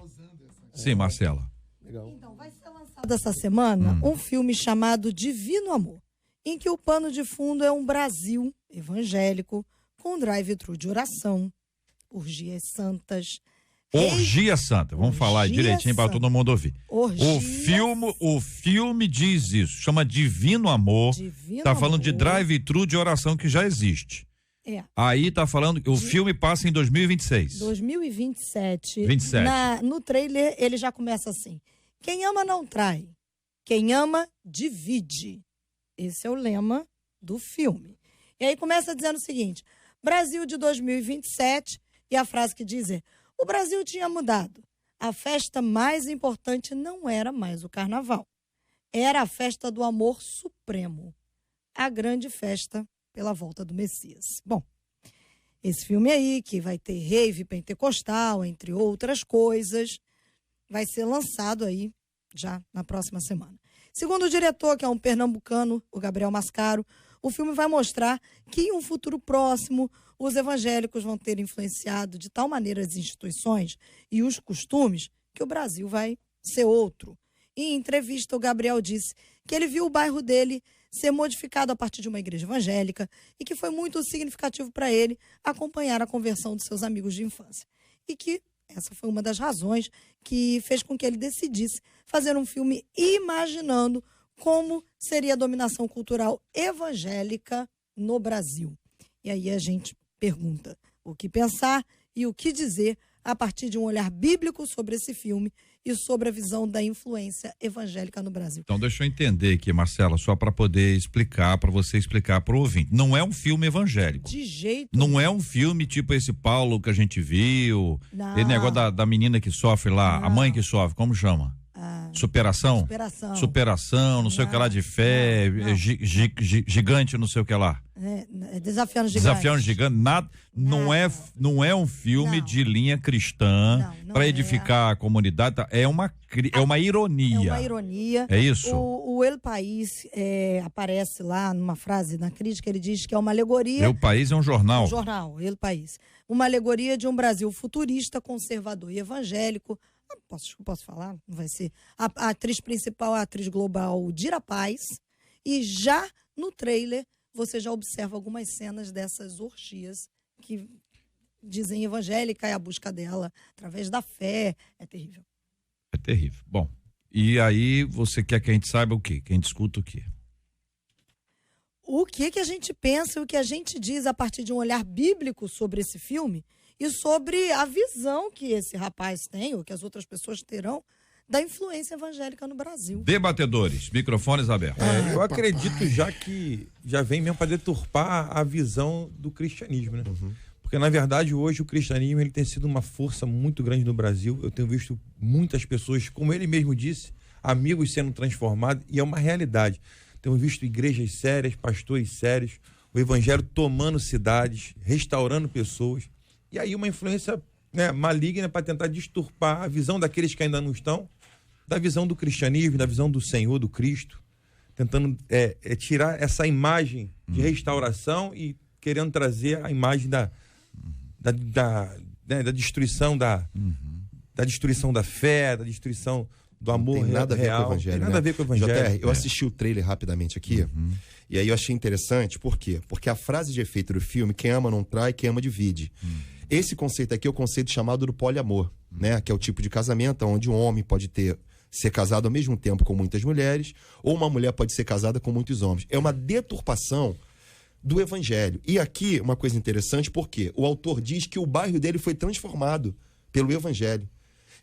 Sim, Marcela. Então, vai ser lançado essa semana um filme chamado Divino Amor, em que o pano de fundo é um Brasil evangélico com drive-thru de oração, orgias santas. Orgia Santa, vamos falar Orgia direitinho para Santa. todo mundo ouvir. Orgia O filme diz isso, chama Divino Amor. Divino Tá falando de Amor. drive-thru de oração que já existe. É. Aí tá falando que o filme passa em 2026. 2027. 27. No trailer ele já começa assim: quem ama não trai, quem ama divide. Esse é o lema do filme. E aí começa dizendo o seguinte: Brasil de 2027, e a frase que diz é: o Brasil tinha mudado. A festa mais importante não era mais o carnaval. Era a festa do amor supremo. A grande festa pela volta do Messias. Bom, esse filme aí, que vai ter rave pentecostal, entre outras coisas, vai ser lançado aí já na próxima semana. Segundo o diretor, que é um pernambucano, o Gabriel Mascaro, o filme vai mostrar que em um futuro próximo os evangélicos vão ter influenciado de tal maneira as instituições e os costumes que o Brasil vai ser outro. E em entrevista, o Gabriel disse que ele viu o bairro dele ser modificado a partir de uma igreja evangélica e que foi muito significativo para ele acompanhar a conversão dos seus amigos de infância. E que essa foi uma das razões que fez com que ele decidisse fazer um filme imaginando como seria a dominação cultural evangélica no Brasil. E aí a gente pergunta o que pensar e o que dizer a partir de um olhar bíblico sobre esse filme e sobre a visão da influência evangélica no Brasil. Então deixa eu entender aqui, Marcela, só para poder explicar, para você explicar para o ouvinte. Não é um filme evangélico. De jeito Não é um filme tipo esse Paulo que a gente viu, Não. esse negócio da menina que sofre lá, a mãe que sofre, como chama? Superação? Superação, não sei o que lá de fé, Não. gigante, não sei o que lá. Desafiando gigantes. Desafiando gigante, nada, não é um filme Não. de linha cristã Não para é. edificar a comunidade, tá? É uma ironia. É uma ironia. É isso? O El País aparece lá numa frase na crítica, ele diz que é uma alegoria. O País é um jornal. Um jornal, El País. Uma alegoria de um Brasil futurista, conservador e evangélico. Posso falar? Não vai ser. A atriz principal é a atriz global Dira Paz. E já no trailer, você já observa algumas cenas dessas orgias que dizem evangélica, é a busca dela através da fé. É terrível. É terrível. Bom, e aí você quer que a gente saiba o quê? Que a gente escuta o quê? O que a gente pensa e o que a gente diz a partir de um olhar bíblico sobre esse filme e sobre a visão que esse rapaz tem, ou que as outras pessoas terão, da influência evangélica no Brasil. Debatedores, microfones abertos. Eu acredito que já vem mesmo para deturpar a visão do cristianismo, né? Porque, na verdade, hoje o cristianismo ele tem sido uma força muito grande no Brasil. Eu tenho visto muitas pessoas, como ele mesmo disse, amigos sendo transformados, e é uma realidade. Temos visto igrejas sérias, pastores sérios, o evangelho tomando cidades, restaurando pessoas. E aí uma influência, né, maligna para tentar disturpar a visão daqueles que ainda não estão, da visão do cristianismo, da visão do Senhor, do Cristo, tentando tirar essa imagem de restauração e querendo trazer a imagem da destruição da destruição da fé, da destruição do amor real. Não tem nada a ver com o evangelho. Tem nada a ver com o evangelho. JR, eu assisti o trailer rapidamente aqui, e aí eu achei interessante, por quê? Porque a frase de efeito do filme, quem ama não trai, quem ama divide. Esse conceito aqui é o conceito chamado do poliamor, né? Que é o tipo de casamento onde um homem pode ser casado ao mesmo tempo com muitas mulheres, ou uma mulher pode ser casada com muitos homens. É uma deturpação do evangelho. E aqui, uma coisa interessante, porque o autor diz que o bairro dele foi transformado pelo evangelho.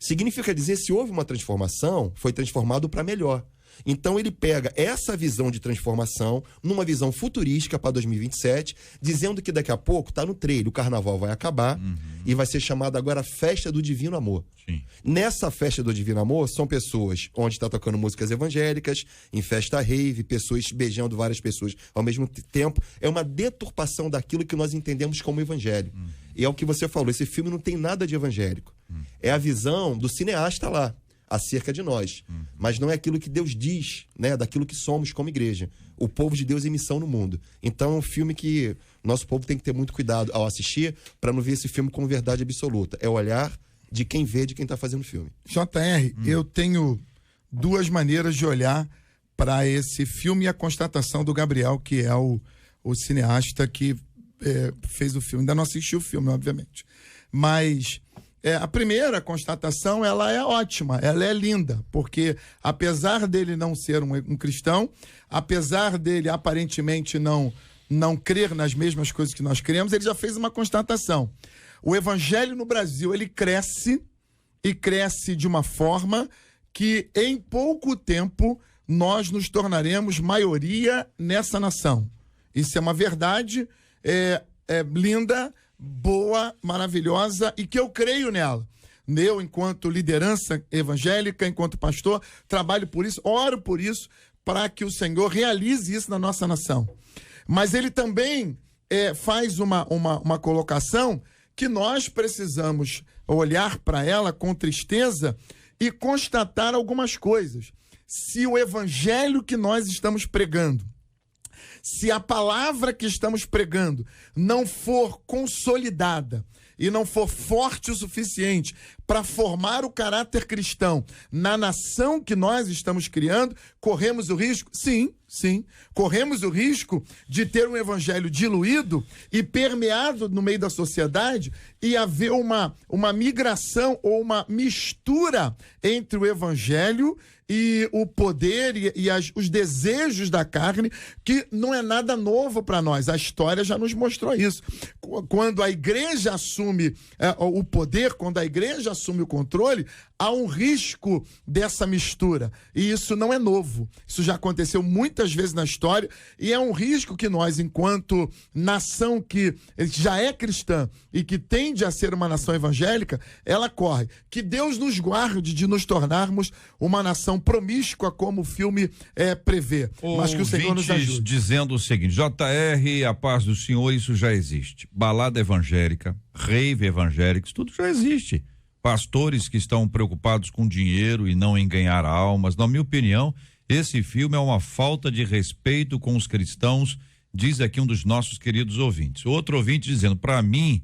Significa dizer, se houve uma transformação, foi transformado para melhor. Então ele pega essa visão de transformação numa visão futurística para 2027, dizendo que daqui a pouco, tá no trailer, o carnaval vai acabar e vai ser chamada agora Festa do Divino Amor. Sim. Nessa Festa do Divino Amor, são pessoas onde está tocando músicas evangélicas, em festa rave, pessoas beijando várias pessoas ao mesmo tempo. É uma deturpação daquilo que nós entendemos como evangelho. E é o que você falou, esse filme não tem nada de evangélico. É a visão do cineasta lá, acerca de nós. Mas não é aquilo que Deus diz, né, daquilo que somos como igreja. O povo de Deus em missão no mundo. Então é um filme que nosso povo tem que ter muito cuidado ao assistir para não ver esse filme como verdade absoluta. É o olhar de quem vê, de quem está fazendo o filme. JR, eu tenho duas maneiras de olhar para esse filme e a constatação do Gabriel, que é o cineasta que fez o filme. Ainda não assisti o filme, obviamente. Mas a primeira constatação, ela é ótima, ela é linda, porque apesar dele não ser um cristão, apesar dele aparentemente não crer nas mesmas coisas que nós cremos, ele já fez uma constatação. O evangelho no Brasil, ele cresce e cresce de uma forma que em pouco tempo nós nos tornaremos maioria nessa nação. Isso é uma verdade linda, boa, maravilhosa e que eu creio nela. Eu, enquanto liderança evangélica, enquanto pastor, trabalho por isso, oro por isso, para que o Senhor realize isso na nossa nação. Mas ele também faz uma colocação que nós precisamos olhar para ela com tristeza e constatar algumas coisas. Se o evangelho que nós estamos pregando, se a palavra que estamos pregando não for consolidada e não for forte o suficiente para formar o caráter cristão na nação que nós estamos criando, corremos o risco? Sim, corremos o risco de ter um evangelho diluído e permeado no meio da sociedade e haver uma migração ou uma mistura entre o evangelho e o poder e os desejos da carne, que não é nada novo para nós. A história já nos mostrou isso. Quando a igreja assume o poder, quando a igreja assume o controle, há um risco dessa mistura. E isso não é novo. Isso já aconteceu muitas vezes na história e é um risco que nós, enquanto nação que já é cristã e que tende a ser uma nação evangélica, ela corre. Que Deus nos guarde de nos tornarmos uma nação promíscua, como o filme prevê. Mas que o Senhor nos ajude. Dizendo o seguinte: JR, a paz do Senhor, isso já existe. Balada evangélica, rave evangélica, isso tudo já existe. Pastores que estão preocupados com dinheiro e não em ganhar almas. Na minha opinião, esse filme é uma falta de respeito com os cristãos, diz aqui um dos nossos queridos ouvintes. Outro ouvinte dizendo: para mim,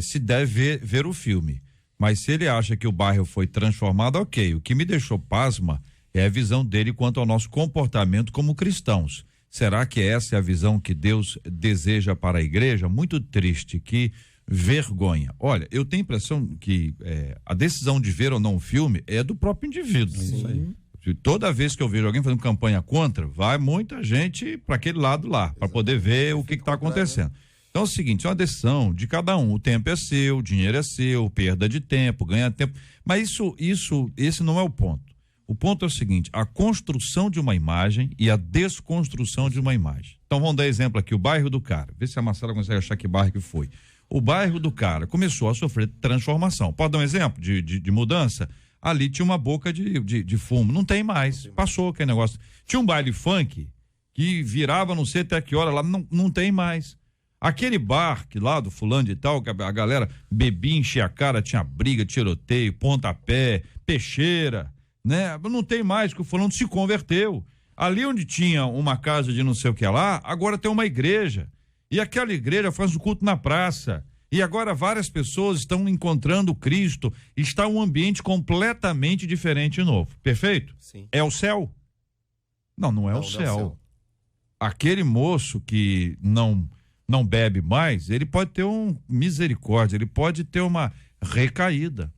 se deve ver o filme, mas se ele acha que o bairro foi transformado, ok. O que me deixou pasma é a visão dele quanto ao nosso comportamento como cristãos. Será que essa é a visão que Deus deseja para a igreja? Muito triste, que vergonha. Olha, eu tenho a impressão que a decisão de ver ou não o filme é do próprio indivíduo. Isso aí. Toda vez que eu vejo alguém fazendo campanha contra, vai muita gente para aquele lado lá, para poder ver o que está acontecendo. Então é o seguinte, é uma decisão de cada um. O tempo é seu, o dinheiro é seu, perda de tempo, ganha tempo. Mas esse não é o ponto. O ponto é o seguinte: a construção de uma imagem e a desconstrução de uma imagem. Então vamos dar exemplo aqui, o bairro do cara. Vê se a Marcela consegue achar que bairro que foi. O bairro do cara começou a sofrer transformação. Pode dar um exemplo de mudança? Ali tinha uma boca de fumo. Não tem mais. Passou aquele negócio. Tinha um baile funk que virava não sei até que hora lá. Não tem mais. Aquele bar que lá do fulano de tal, que a galera bebia, enchia a cara, tinha briga, tiroteio, pontapé, peixeira, né? Não tem mais, que o fulano se converteu. Ali onde tinha uma casa de não sei o que lá, agora tem uma igreja. E aquela igreja faz o culto na praça. E agora várias pessoas estão encontrando Cristo. Está um ambiente completamente diferente e novo. Perfeito? Sim. É o céu? Não é o céu. Aquele moço que não bebe mais, ele pode ter misericórdia, ele pode ter uma recaída.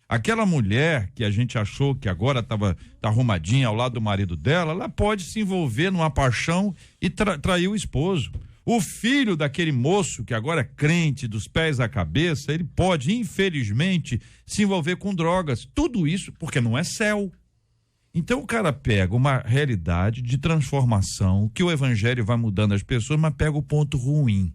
Aquela mulher que a gente achou que agora tá arrumadinha ao lado do marido dela, ela pode se envolver numa paixão e trair o esposo. O filho daquele moço que agora é crente dos pés à cabeça, ele pode, infelizmente, se envolver com drogas. Tudo isso porque não é céu. Então o cara pega uma realidade de transformação, que o evangelho vai mudando as pessoas, mas pega o ponto ruim.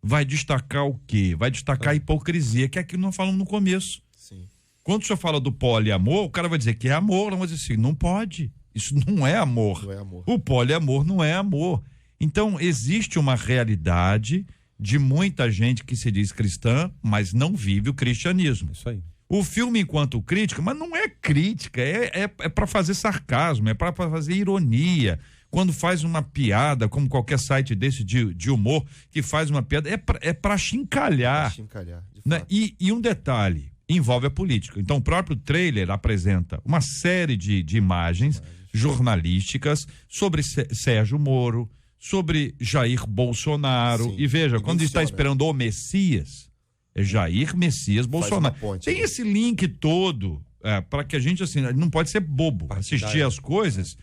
Vai destacar o quê? Vai destacar a hipocrisia, que é aquilo que nós falamos no começo. Sim. Quando o senhor fala do poliamor, o cara vai dizer que é amor, não vai dizer assim, não pode. Isso não é amor. Não é amor. O poliamor não é amor. Então existe uma realidade de muita gente que se diz cristã, mas não vive o cristianismo. Isso aí. O filme enquanto crítica, mas não é crítica, é para fazer sarcasmo, é para fazer ironia. Quando faz uma piada, como qualquer site desse de humor, que faz uma piada, é para chincalhar. Pra chincalhar, de Né? fato. E um detalhe, envolve a política. Então o próprio trailer apresenta uma série de imagens jornalísticas sobre Sérgio Moro, sobre Jair Bolsonaro. Sim. E veja, E quando está menciona. esperando o Messias, é Jair Messias Bolsonaro. ponte, Tem né? esse link todo para que a gente, assim, não pode ser bobo, assistir as coisas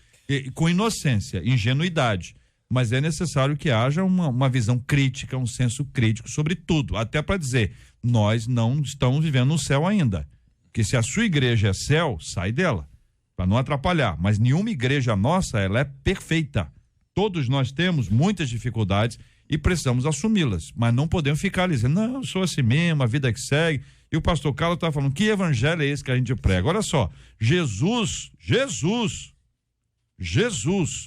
com inocência, ingenuidade. Mas é necessário que haja uma visão crítica, um senso crítico sobre tudo. Até para dizer, nós não estamos vivendo no céu ainda. Porque se a sua igreja é céu, sai dela, para não atrapalhar. Mas nenhuma igreja nossa, ela é perfeita. Todos nós temos muitas dificuldades e precisamos assumi-las, mas não podemos ficar ali dizendo, não, eu sou assim mesmo, a vida que segue. E o pastor Carlos estava falando, que evangelho é esse que a gente prega? Olha só, Jesus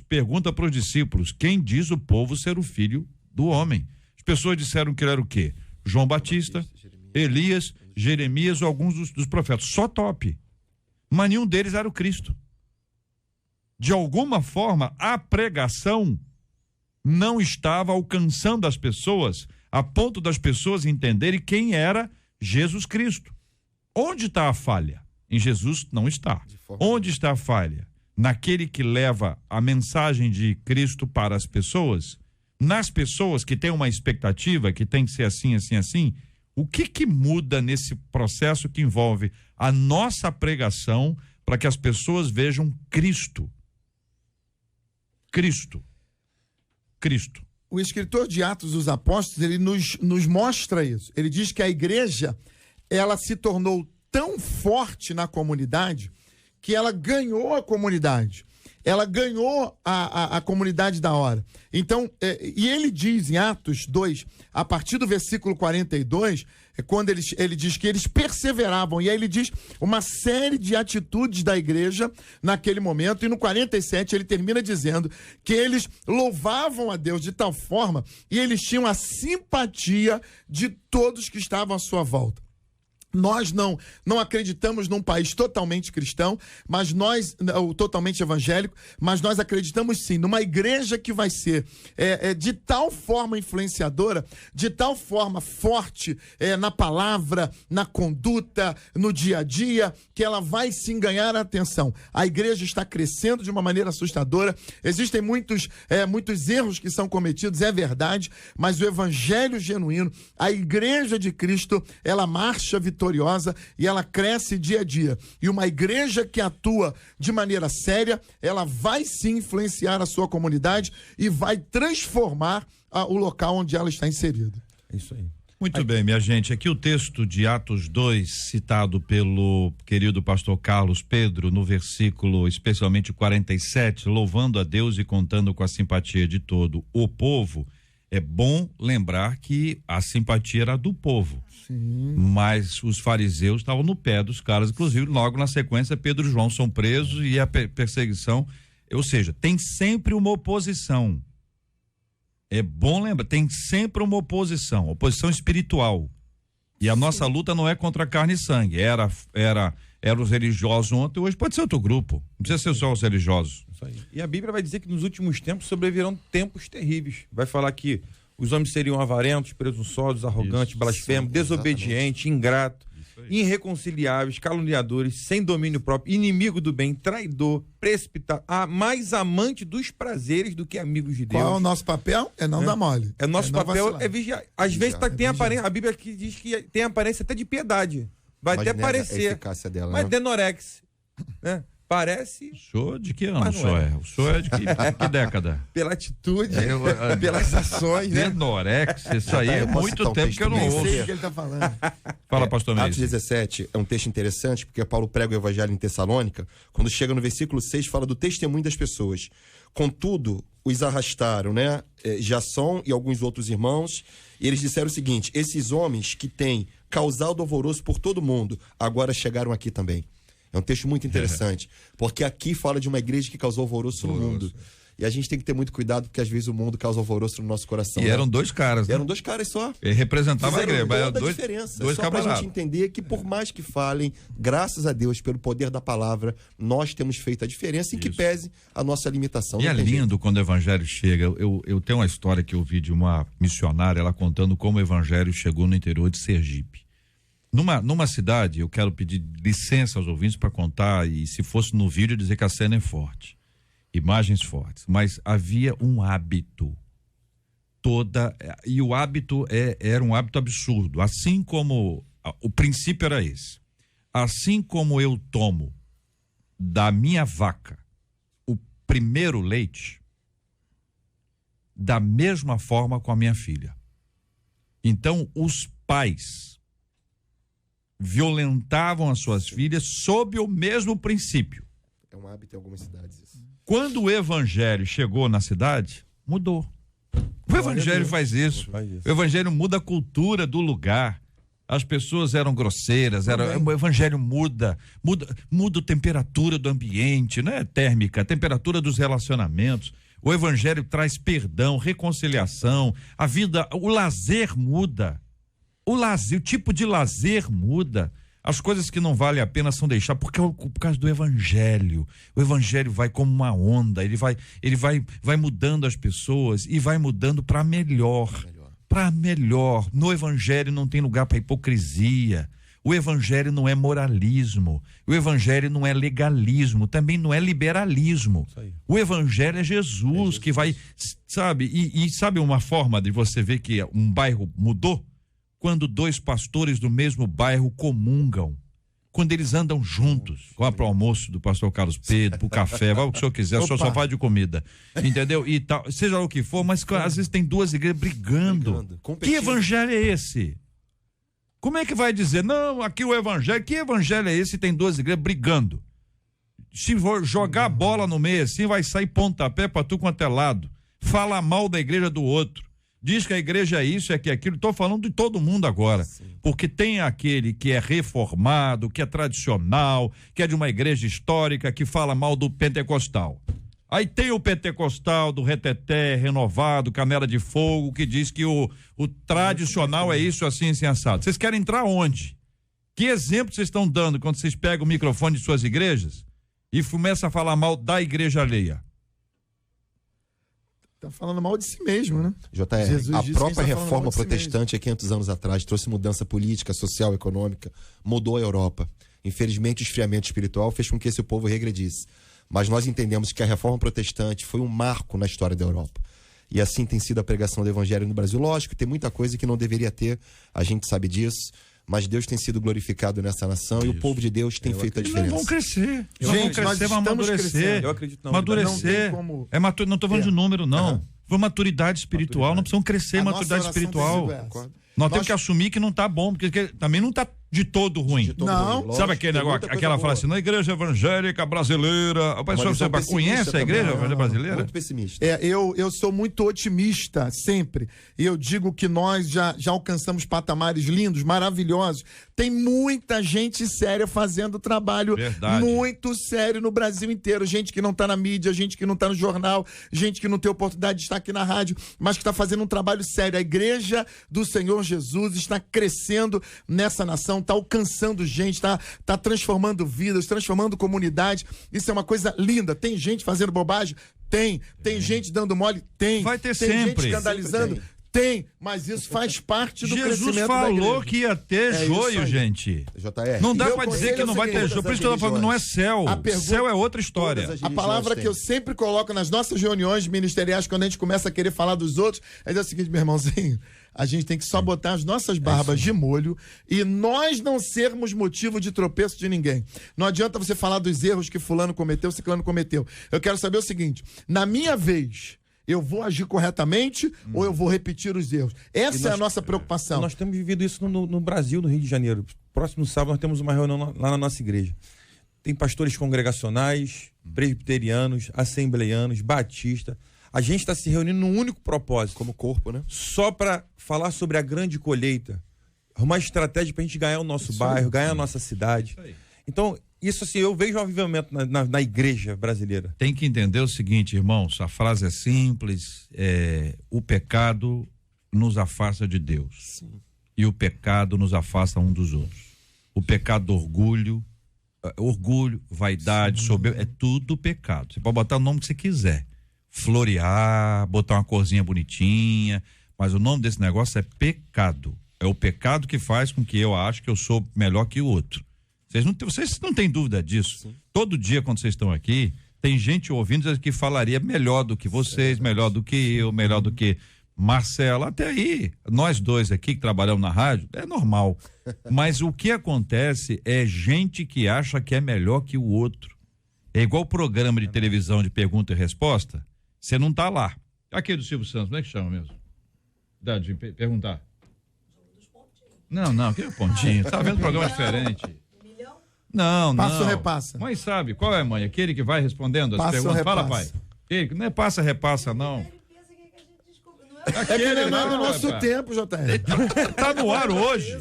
pergunta para os discípulos, quem diz o povo ser o filho do homem? As pessoas disseram que ele era o quê? João Batista, Elias, Jeremias ou alguns dos profetas, só top. Mas nenhum deles era o Cristo. De alguma forma, a pregação não estava alcançando as pessoas a ponto das pessoas entenderem quem era Jesus Cristo. Onde está a falha? Em Jesus não está. Onde está a falha? Naquele que leva a mensagem de Cristo para as pessoas? Nas pessoas que têm uma expectativa, que tem que ser assim, assim, assim? O que muda nesse processo que envolve a nossa pregação para que as pessoas vejam Cristo? Cristo. O escritor de Atos dos Apóstolos, ele nos mostra isso. Ele diz que a igreja, ela se tornou tão forte na comunidade que ela ganhou a comunidade. Ela ganhou a comunidade da hora. Então, e ele diz em Atos 2, a partir do versículo 42, quando ele diz que eles perseveravam, e aí ele diz uma série de atitudes da igreja naquele momento, e no 47 ele termina dizendo que eles louvavam a Deus de tal forma, e eles tinham a simpatia de todos que estavam à sua volta. Nós não acreditamos num país totalmente cristão, mas totalmente evangélico, mas nós acreditamos sim numa igreja que vai ser de tal forma influenciadora, de tal forma forte na palavra, na conduta, no dia a dia, que ela vai sim ganhar a atenção. A igreja está crescendo de uma maneira assustadora, existem muitos erros que são cometidos, é verdade, mas o evangelho genuíno, a igreja de Cristo, ela marcha vitoriosa e ela cresce dia a dia. E uma igreja que atua de maneira séria, ela vai sim influenciar a sua comunidade e vai transformar o local onde ela está inserida. É isso aí. Muito bem, minha gente. Aqui o texto de Atos 2, citado pelo querido pastor Carlos Pedro, no versículo especialmente 47, louvando a Deus e contando com a simpatia de todo o povo. É bom lembrar que a simpatia era do povo. Sim. Mas os fariseus estavam no pé dos caras, inclusive logo na sequência Pedro e João são presos e a perseguição, ou seja, tem sempre uma oposição. É bom lembrar, tem sempre uma oposição espiritual. E a nossa luta não é contra carne e sangue, era os religiosos ontem, hoje pode ser outro grupo, não precisa ser só os religiosos. Isso aí. E a Bíblia vai dizer que nos últimos tempos sobrevirão tempos terríveis. Vai falar que os homens seriam avarentos, presunçosos, arrogantes, blasfemos, desobedientes, ingratos, irreconciliáveis, caluniadores, sem domínio próprio, inimigo do bem, traidor, precipitado, mais amante dos prazeres do que amigos de Deus. Qual é o nosso papel? É não dar mole. Nosso papel vacilar. é vigiar. Às vezes tem aparência, a Bíblia aqui diz que tem aparência até de piedade. Vai Mas até nega parecer. a eficácia dela, mas né? denorex, né? Parece. O senhor de que ano Mas o não senhor é. é? O senhor é de que década? Pela atitude, pelas ações, né? Denorex, isso aí é Eu posso muito citar um tempo texto que eu não bem ouço. Sei o que ele tá falando. Fala, pastor Atos Meis. 17 é um texto interessante, porque Paulo prega o evangelho em Tessalônica, quando chega no versículo 6, fala do testemunho das pessoas. Contudo, os arrastaram, né? Jasson e alguns outros irmãos, e eles disseram o seguinte: esses homens que têm causado alvoroço por todo mundo, agora chegaram aqui também. É um texto muito interessante, porque aqui fala de uma igreja que causou alvoroço no mundo. E a gente tem que ter muito cuidado, porque às vezes o mundo causa alvoroço no nosso coração. E né? eram dois caras, né? Eram dois caras só. Ele representava a igreja, Fizeram mas toda a dois, diferença. dois Só pra camaradas. gente entender que por mais que falem, graças a Deus, pelo poder da palavra, nós temos feito a diferença, em que Isso. pese a nossa limitação. E Não é tem lindo jeito. quando o evangelho chega. Eu tenho uma história que eu vi de uma missionária, ela contando como o evangelho chegou no interior de Sergipe. Numa cidade, eu quero pedir licença aos ouvintes para contar, e se fosse no vídeo, dizer que a cena é forte. Imagens fortes. Mas havia um hábito. E o hábito era um hábito absurdo. Assim como o princípio era esse. Assim como eu tomo da minha vaca o primeiro leite, da mesma forma com a minha filha. Então, os pais violentavam as suas filhas sob o mesmo princípio. É um hábito em algumas cidades isso. Quando o evangelho chegou na cidade, mudou. O evangelho faz isso. O evangelho muda a cultura do lugar. As pessoas eram grosseiras, o evangelho muda a temperatura do ambiente, não é térmica, a temperatura dos relacionamentos. O evangelho traz perdão, reconciliação, a vida, o lazer muda. O tipo de lazer muda. As coisas que não valem a pena são deixar por causa do evangelho. O evangelho vai como uma onda, ele vai mudando as pessoas e vai mudando para melhor. Para melhor. No evangelho não tem lugar para hipocrisia. O evangelho não é moralismo. O evangelho não é legalismo, também não é liberalismo. O evangelho é Jesus que vai, sabe? E sabe uma forma de você ver que um bairro mudou? Quando dois pastores do mesmo bairro comungam, quando eles andam juntos, vá para o almoço do pastor Carlos Pedro, para o café, vai o que o senhor quiser, o senhor só faz de comida, entendeu? E tal, seja lá o que for, mas às vezes tem duas igrejas brigando. Que evangelho é esse? Como é que vai dizer, não, aqui o evangelho, que evangelho é esse se tem duas igrejas brigando? Se for jogar bola no meio assim, vai sair pontapé para tu quanto é lado, fala mal da igreja do outro. Diz que a igreja é isso, é que aquilo. Estou falando de todo mundo agora. Sim. Porque tem aquele que é reformado, que é tradicional, que é de uma igreja histórica, que fala mal do pentecostal. Aí tem o pentecostal do reteté, renovado, canela de fogo, que diz que o tradicional é isso, assim, assado. Vocês querem entrar onde? Que exemplo vocês estão dando quando vocês pegam o microfone de suas igrejas e começam a falar mal da igreja alheia? Tá falando mal de si mesmo, né? JR, Jesus a disse própria que a gente tá falando mal reforma de si protestante há 500 anos atrás trouxe mudança política, social, econômica, mudou a Europa. Infelizmente, o esfriamento espiritual fez com que esse povo regredisse. Mas nós entendemos que a reforma protestante foi um marco na história da Europa. E assim tem sido a pregação do evangelho no Brasil. Lógico, tem muita coisa que não deveria ter, a gente sabe disso. Mas Deus tem sido glorificado nessa nação. Isso. E o povo de Deus tem feito a diferença. Nós vamos crescer. Gente, nós vamos amadurecer. Eu acredito não. Amadurecer. Como... Não estou falando de número, não. Foi maturidade espiritual. Não precisamos crescer maturidade espiritual. Nós temos que assumir que não está bom, porque também não está de todo ruim. Não. Ruim. Sabe aquele negócio, aquela frase assim, na igreja evangélica brasileira. A pessoa conhece a igreja evangélica brasileira? Muito pessimista. Eu sou muito otimista, sempre. E eu digo que nós já alcançamos patamares lindos, maravilhosos. Tem muita gente séria fazendo trabalho muito sério no Brasil inteiro. Gente que não está na mídia, gente que não está no jornal, gente que não tem oportunidade de estar aqui na rádio, mas que está fazendo um trabalho sério. A igreja do Senhor Jesus está crescendo nessa nação, está alcançando gente, está transformando vidas, transformando comunidades. Isso é uma coisa linda. Tem gente fazendo bobagem? Tem gente dando mole? Tem. Vai ter tem sempre. Gente escandalizando? Tem, mas isso faz parte do Jesus crescimento falou da igreja. que ia ter É joio, isso aí. gente. JR. Não dá Meu pra dizer conselho que é não o vai ter seguinte, joio. Por isso que eu tô falando que não é céu. A pergunta- Céu é outra história. Todas as A palavra que eu sempre coloco nas nossas reuniões ministeriais, quando a gente começa a querer falar dos outros, é dizer o seguinte, meu irmãozinho, a gente tem que só botar as nossas barbas de molho e nós não sermos motivo de tropeço de ninguém. Não adianta você falar dos erros que fulano cometeu, ciclano cometeu. Eu quero saber o seguinte, na minha vez, eu vou agir corretamente ou eu vou repetir os erros? Essa é a nossa preocupação. Nós temos vivido isso no Brasil, no Rio de Janeiro. Próximo sábado nós temos uma reunião lá na nossa igreja. Tem pastores congregacionais, presbiterianos, assembleianos, batistas. A gente está se reunindo num único propósito. Como corpo, né? Só para falar sobre a grande colheita. Uma estratégia para a gente ganhar o nosso bairro, ganhar a nossa cidade. Então, isso assim, eu vejo um avivamento na igreja brasileira. Tem que entender o seguinte, irmãos, a frase é simples, o pecado nos afasta de Deus. E o pecado nos afasta um dos outros. O pecado do orgulho, vaidade, soberba, é tudo pecado. Você pode botar o nome que você quiser. Florear, botar uma corzinha bonitinha, mas o nome desse negócio é pecado. É o pecado que faz com que eu ache que eu sou melhor que o outro. Vocês não têm dúvida disso. Sim. Todo dia, quando vocês estão aqui, tem gente ouvindo que falaria melhor do que vocês, melhor do que eu, melhor do que Marcela. Até aí, nós dois aqui que trabalhamos na rádio, é normal. Mas o que acontece é gente que acha que é melhor que o outro. É igual programa de televisão de pergunta e resposta. Você não tá lá. Aquele do Silvio Santos, como é que chama mesmo? Dá de perguntar. Não, que é pontinho. Tá vendo programa diferente. Não. Passa ou repassa? Mãe sabe, qual é, mãe? Aquele que vai respondendo as Passa perguntas? ou repassa? Fala, pai. Ele, não é passa, repassa, não. É que não é do nosso tempo, JR. Tá no ar hoje.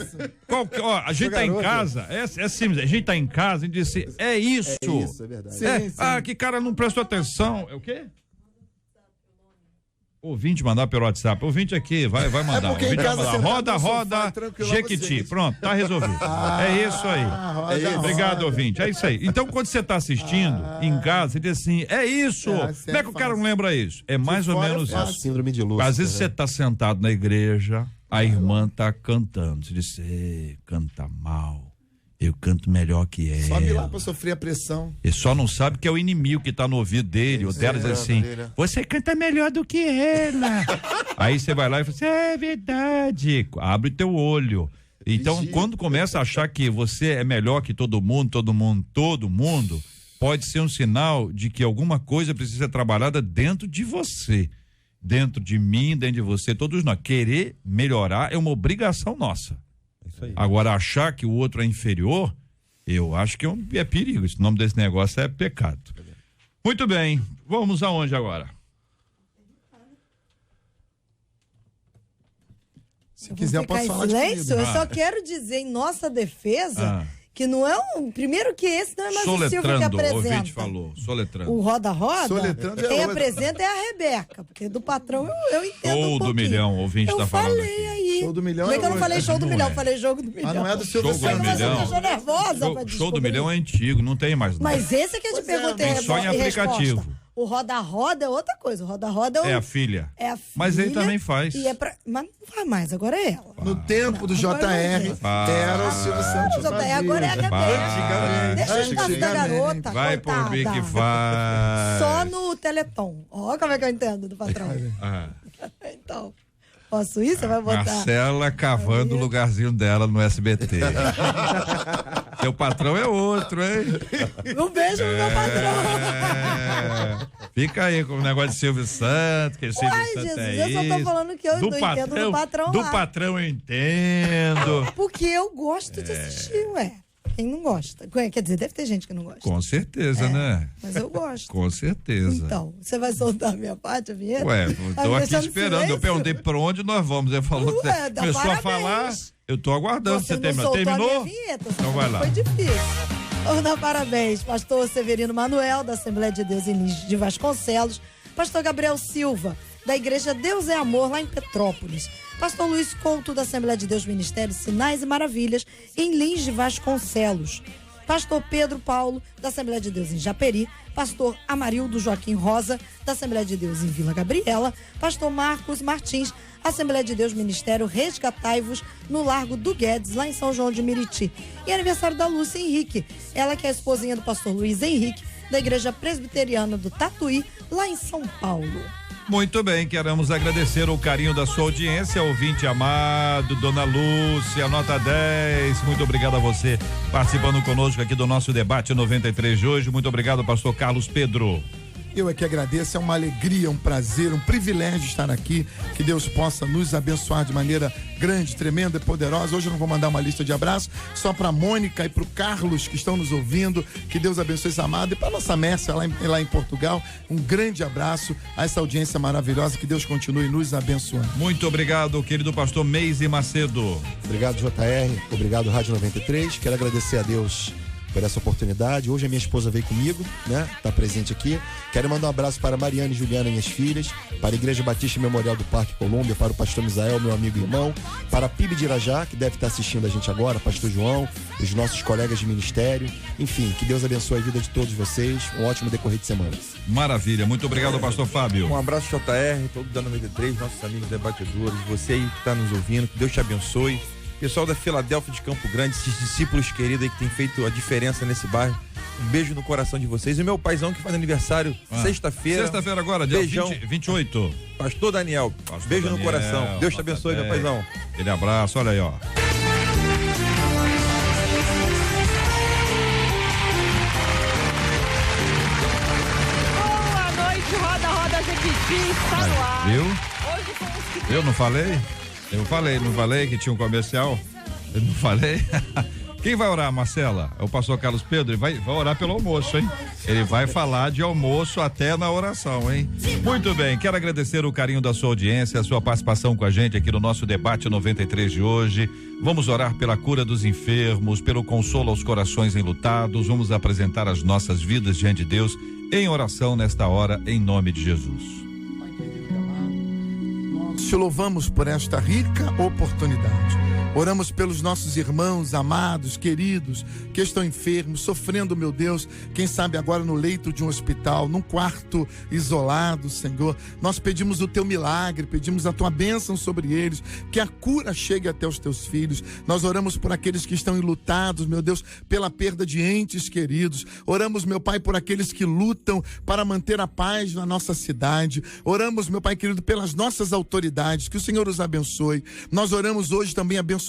A gente tá em casa, é simples, a gente tá em casa e disse, é isso. É isso, é verdade. Sim. Que cara não prestou atenção. É o quê? Ouvinte mandar pelo WhatsApp. Ouvinte aqui, vai mandar. porque em Ouvinte casa vai você mandar. tá no Roda, sofá, tranquilo, Jequiti. você. Pronto, tá resolvido. É isso aí. Obrigado, ouvinte. É isso aí. Então, quando você tá assistindo em casa, você diz assim, é isso. Como é que o cara não lembra isso? É mais ou menos É a isso. síndrome de Lúcifer. Às vezes você tá sentado na igreja, a irmã tá cantando. Você diz, canta mal. Eu canto melhor que ela. Sobe lá pra sofrer a pressão. Ele só não sabe que é o inimigo que tá no ouvido dele, ou dela, diz assim, você canta melhor do que ela. Aí você vai lá e fala assim, é verdade. Abre teu olho. Então, quando começa a achar que você é melhor que todo mundo, pode ser um sinal de que alguma coisa precisa ser trabalhada dentro de você. Dentro de mim, dentro de você, todos nós. Querer melhorar é uma obrigação nossa. Agora, achar que o outro é inferior, eu acho que é perigo. O nome desse negócio é pecado. Muito bem, vamos aonde agora? Se quiser, eu posso falar de silêncio, comida. eu só quero dizer em nossa defesa que não é primeiro que esse não é mais o Silvio que Soletrando, o apresenta. ouvinte falou, soletrando. O Roda-Roda, Soletrando é quem outra. apresenta é a Rebeca, porque do patrão eu entendo Show um do pouquinho. milhão, o ouvinte tá falando Eu falei aqui. aí. Show do milhão Como é que eu não é falei hoje. show do Não milhão? é. Eu falei jogo do milhão. Mas não é do Silvio Jogo do Santos. Mas eu milhão. tô nervosa pra Show do descobrir. milhão é antigo, não tem mais. Não. Mas esse é que a gente pergunta Tem só em e resposta. aplicativo. O Roda-Roda é outra coisa. O Roda-Roda É a filha. É a filha. Mas ele também faz. E mas não faz mais, agora é ela. No tempo do JR, era o Silvio Santos. O JR agora é a Rebeca. Deixa o espaço da garota, Vai por coitada. mim que faz. Só no Teleton. Ó, como é que eu entendo do patrão. Então, posso ir? Você vai botar? Marcela cavando o lugarzinho dela no SBT. Seu patrão é outro, hein? Um beijo pro meu patrão. Fica aí com o negócio de Silvio Santos, que Silvio Ai, Santos Jesus, é eu só tô isso. falando que eu não entendo do patrão Do lá. patrão eu entendo. Porque eu gosto de assistir, ué. Quem não gosta? Quer dizer, deve ter gente que não gosta. Com certeza, né? Mas eu gosto. Com certeza. Então, você vai soltar a minha parte, a vinheta? Ué, Tá tô me aqui deixando esperando. Eu silêncio? perguntei pra onde nós vamos. Ele falou que Ué, dá começou parabéns. a falar. Eu tô aguardando você não terminar. soltou Terminou? a minha vinheta, Então vai lá. Foi difícil. Vamos dar parabéns, pastor Severino Manuel, da Assembleia de Deus em Lins de Vasconcelos, pastor Gabriel Silva, da Igreja Deus é Amor, lá em Petrópolis, pastor Luiz Couto, da Assembleia de Deus Ministério Sinais e Maravilhas, em Lins de Vasconcelos, pastor Pedro Paulo, da Assembleia de Deus em Japeri, pastor Amarildo Joaquim Rosa, da Assembleia de Deus em Vila Gabriela, pastor Marcos Martins, Assembleia de Deus Ministério Resgatai-vos, no Largo do Guedes, lá em São João de Meriti. E aniversário da Lúcia Henrique, ela que é a esposinha do pastor Luiz Henrique, da Igreja Presbiteriana do Tatuí, lá em São Paulo. Muito bem, queremos agradecer o carinho da sua audiência, ouvinte amado, dona Lúcia, nota 10, muito obrigado a você participando conosco aqui do nosso debate 93 de hoje, muito obrigado, pastor Carlos Pedro. Eu é que agradeço, é uma alegria, um prazer, um privilégio estar aqui, que Deus possa nos abençoar de maneira grande, tremenda e poderosa. Hoje eu não vou mandar uma lista de abraços, só para Mônica e para o Carlos que estão nos ouvindo, que Deus abençoe esse amado, e para nossa Mércia lá em Portugal, um grande abraço a essa audiência maravilhosa, que Deus continue nos abençoando. Muito obrigado, querido pastor Meise Macedo. Obrigado, JR, obrigado, Rádio 93, quero agradecer a Deus por essa oportunidade. Hoje a minha esposa veio comigo, né? Tá presente aqui. Quero mandar um abraço para Mariana e Juliana, minhas filhas, para a Igreja Batista Memorial do Parque Colômbia, para o pastor Misael, meu amigo e irmão, para a PIB de Irajá, que deve estar assistindo a gente agora, pastor João, os nossos colegas de ministério. Enfim, que Deus abençoe a vida de todos vocês. Um ótimo decorrer de semana. Maravilha, muito obrigado, pastor Fábio. Um abraço, JR, todo da 93, nossos amigos debatedores, você aí que está nos ouvindo, que Deus te abençoe. Pessoal da Filadélfia de Campo Grande, esses discípulos queridos aí que tem feito a diferença nesse bairro. Um beijo no coração de vocês. E meu paizão que faz aniversário sexta-feira. Sexta-feira agora, dia 28. Pastor Daniel. Beijo Daniel, no coração. Deus te abençoe, meu paizão. Aquele abraço, olha aí, ó. Boa noite, Roda Jequiti, está no ar. Viu? Hoje fomos que... Eu não falei? Eu não falei que tinha um comercial? Eu não falei? Quem vai orar, Marcela? É o pastor Carlos Pedro, ele vai orar pelo almoço, hein? Ele vai falar de almoço até na oração, hein? Muito bem, quero agradecer o carinho da sua audiência, a sua participação com a gente aqui no nosso debate 93 de hoje. Vamos orar pela cura dos enfermos, pelo consolo aos corações enlutados, vamos apresentar as nossas vidas diante de Deus em oração nesta hora, em nome de Jesus. Te louvamos por esta rica oportunidade. Oramos pelos nossos irmãos amados, queridos, que estão enfermos, sofrendo, meu Deus, quem sabe agora no leito de um hospital, num quarto isolado, Senhor. Nós pedimos o teu milagre, pedimos a tua bênção sobre eles, que a cura chegue até os teus filhos. Nós oramos por aqueles que estão enlutados, meu Deus, pela perda de entes queridos. Oramos, meu Pai, por aqueles que lutam para manter a paz na nossa cidade. Oramos, meu Pai querido, pelas nossas autoridades, que o Senhor os abençoe. Nós oramos hoje também abençoando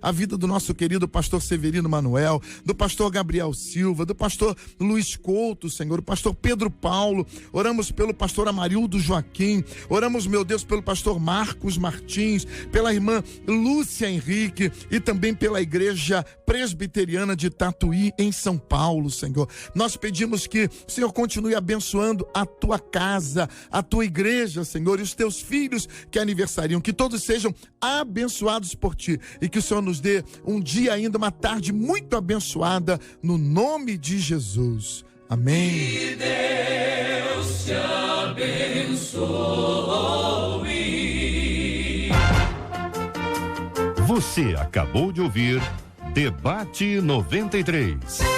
a vida do nosso querido pastor Severino Manuel, do pastor Gabriel Silva, do pastor Luiz Couto, Senhor, o pastor Pedro Paulo. Oramos pelo pastor Amarildo Joaquim. Oramos, meu Deus, pelo pastor Marcos Martins, pela irmã Lúcia Henrique e também pela Igreja Presbiteriana de Tatuí, em São Paulo, Senhor. Nós pedimos que o Senhor continue abençoando a tua casa, a tua igreja, Senhor, e os teus filhos que aniversariam, que todos sejam abençoados por ti e que o Senhor nos dê um dia ainda, uma tarde muito abençoada, no nome de Jesus. Amém. Que Deus te abençoe. Você acabou de ouvir Debate 93.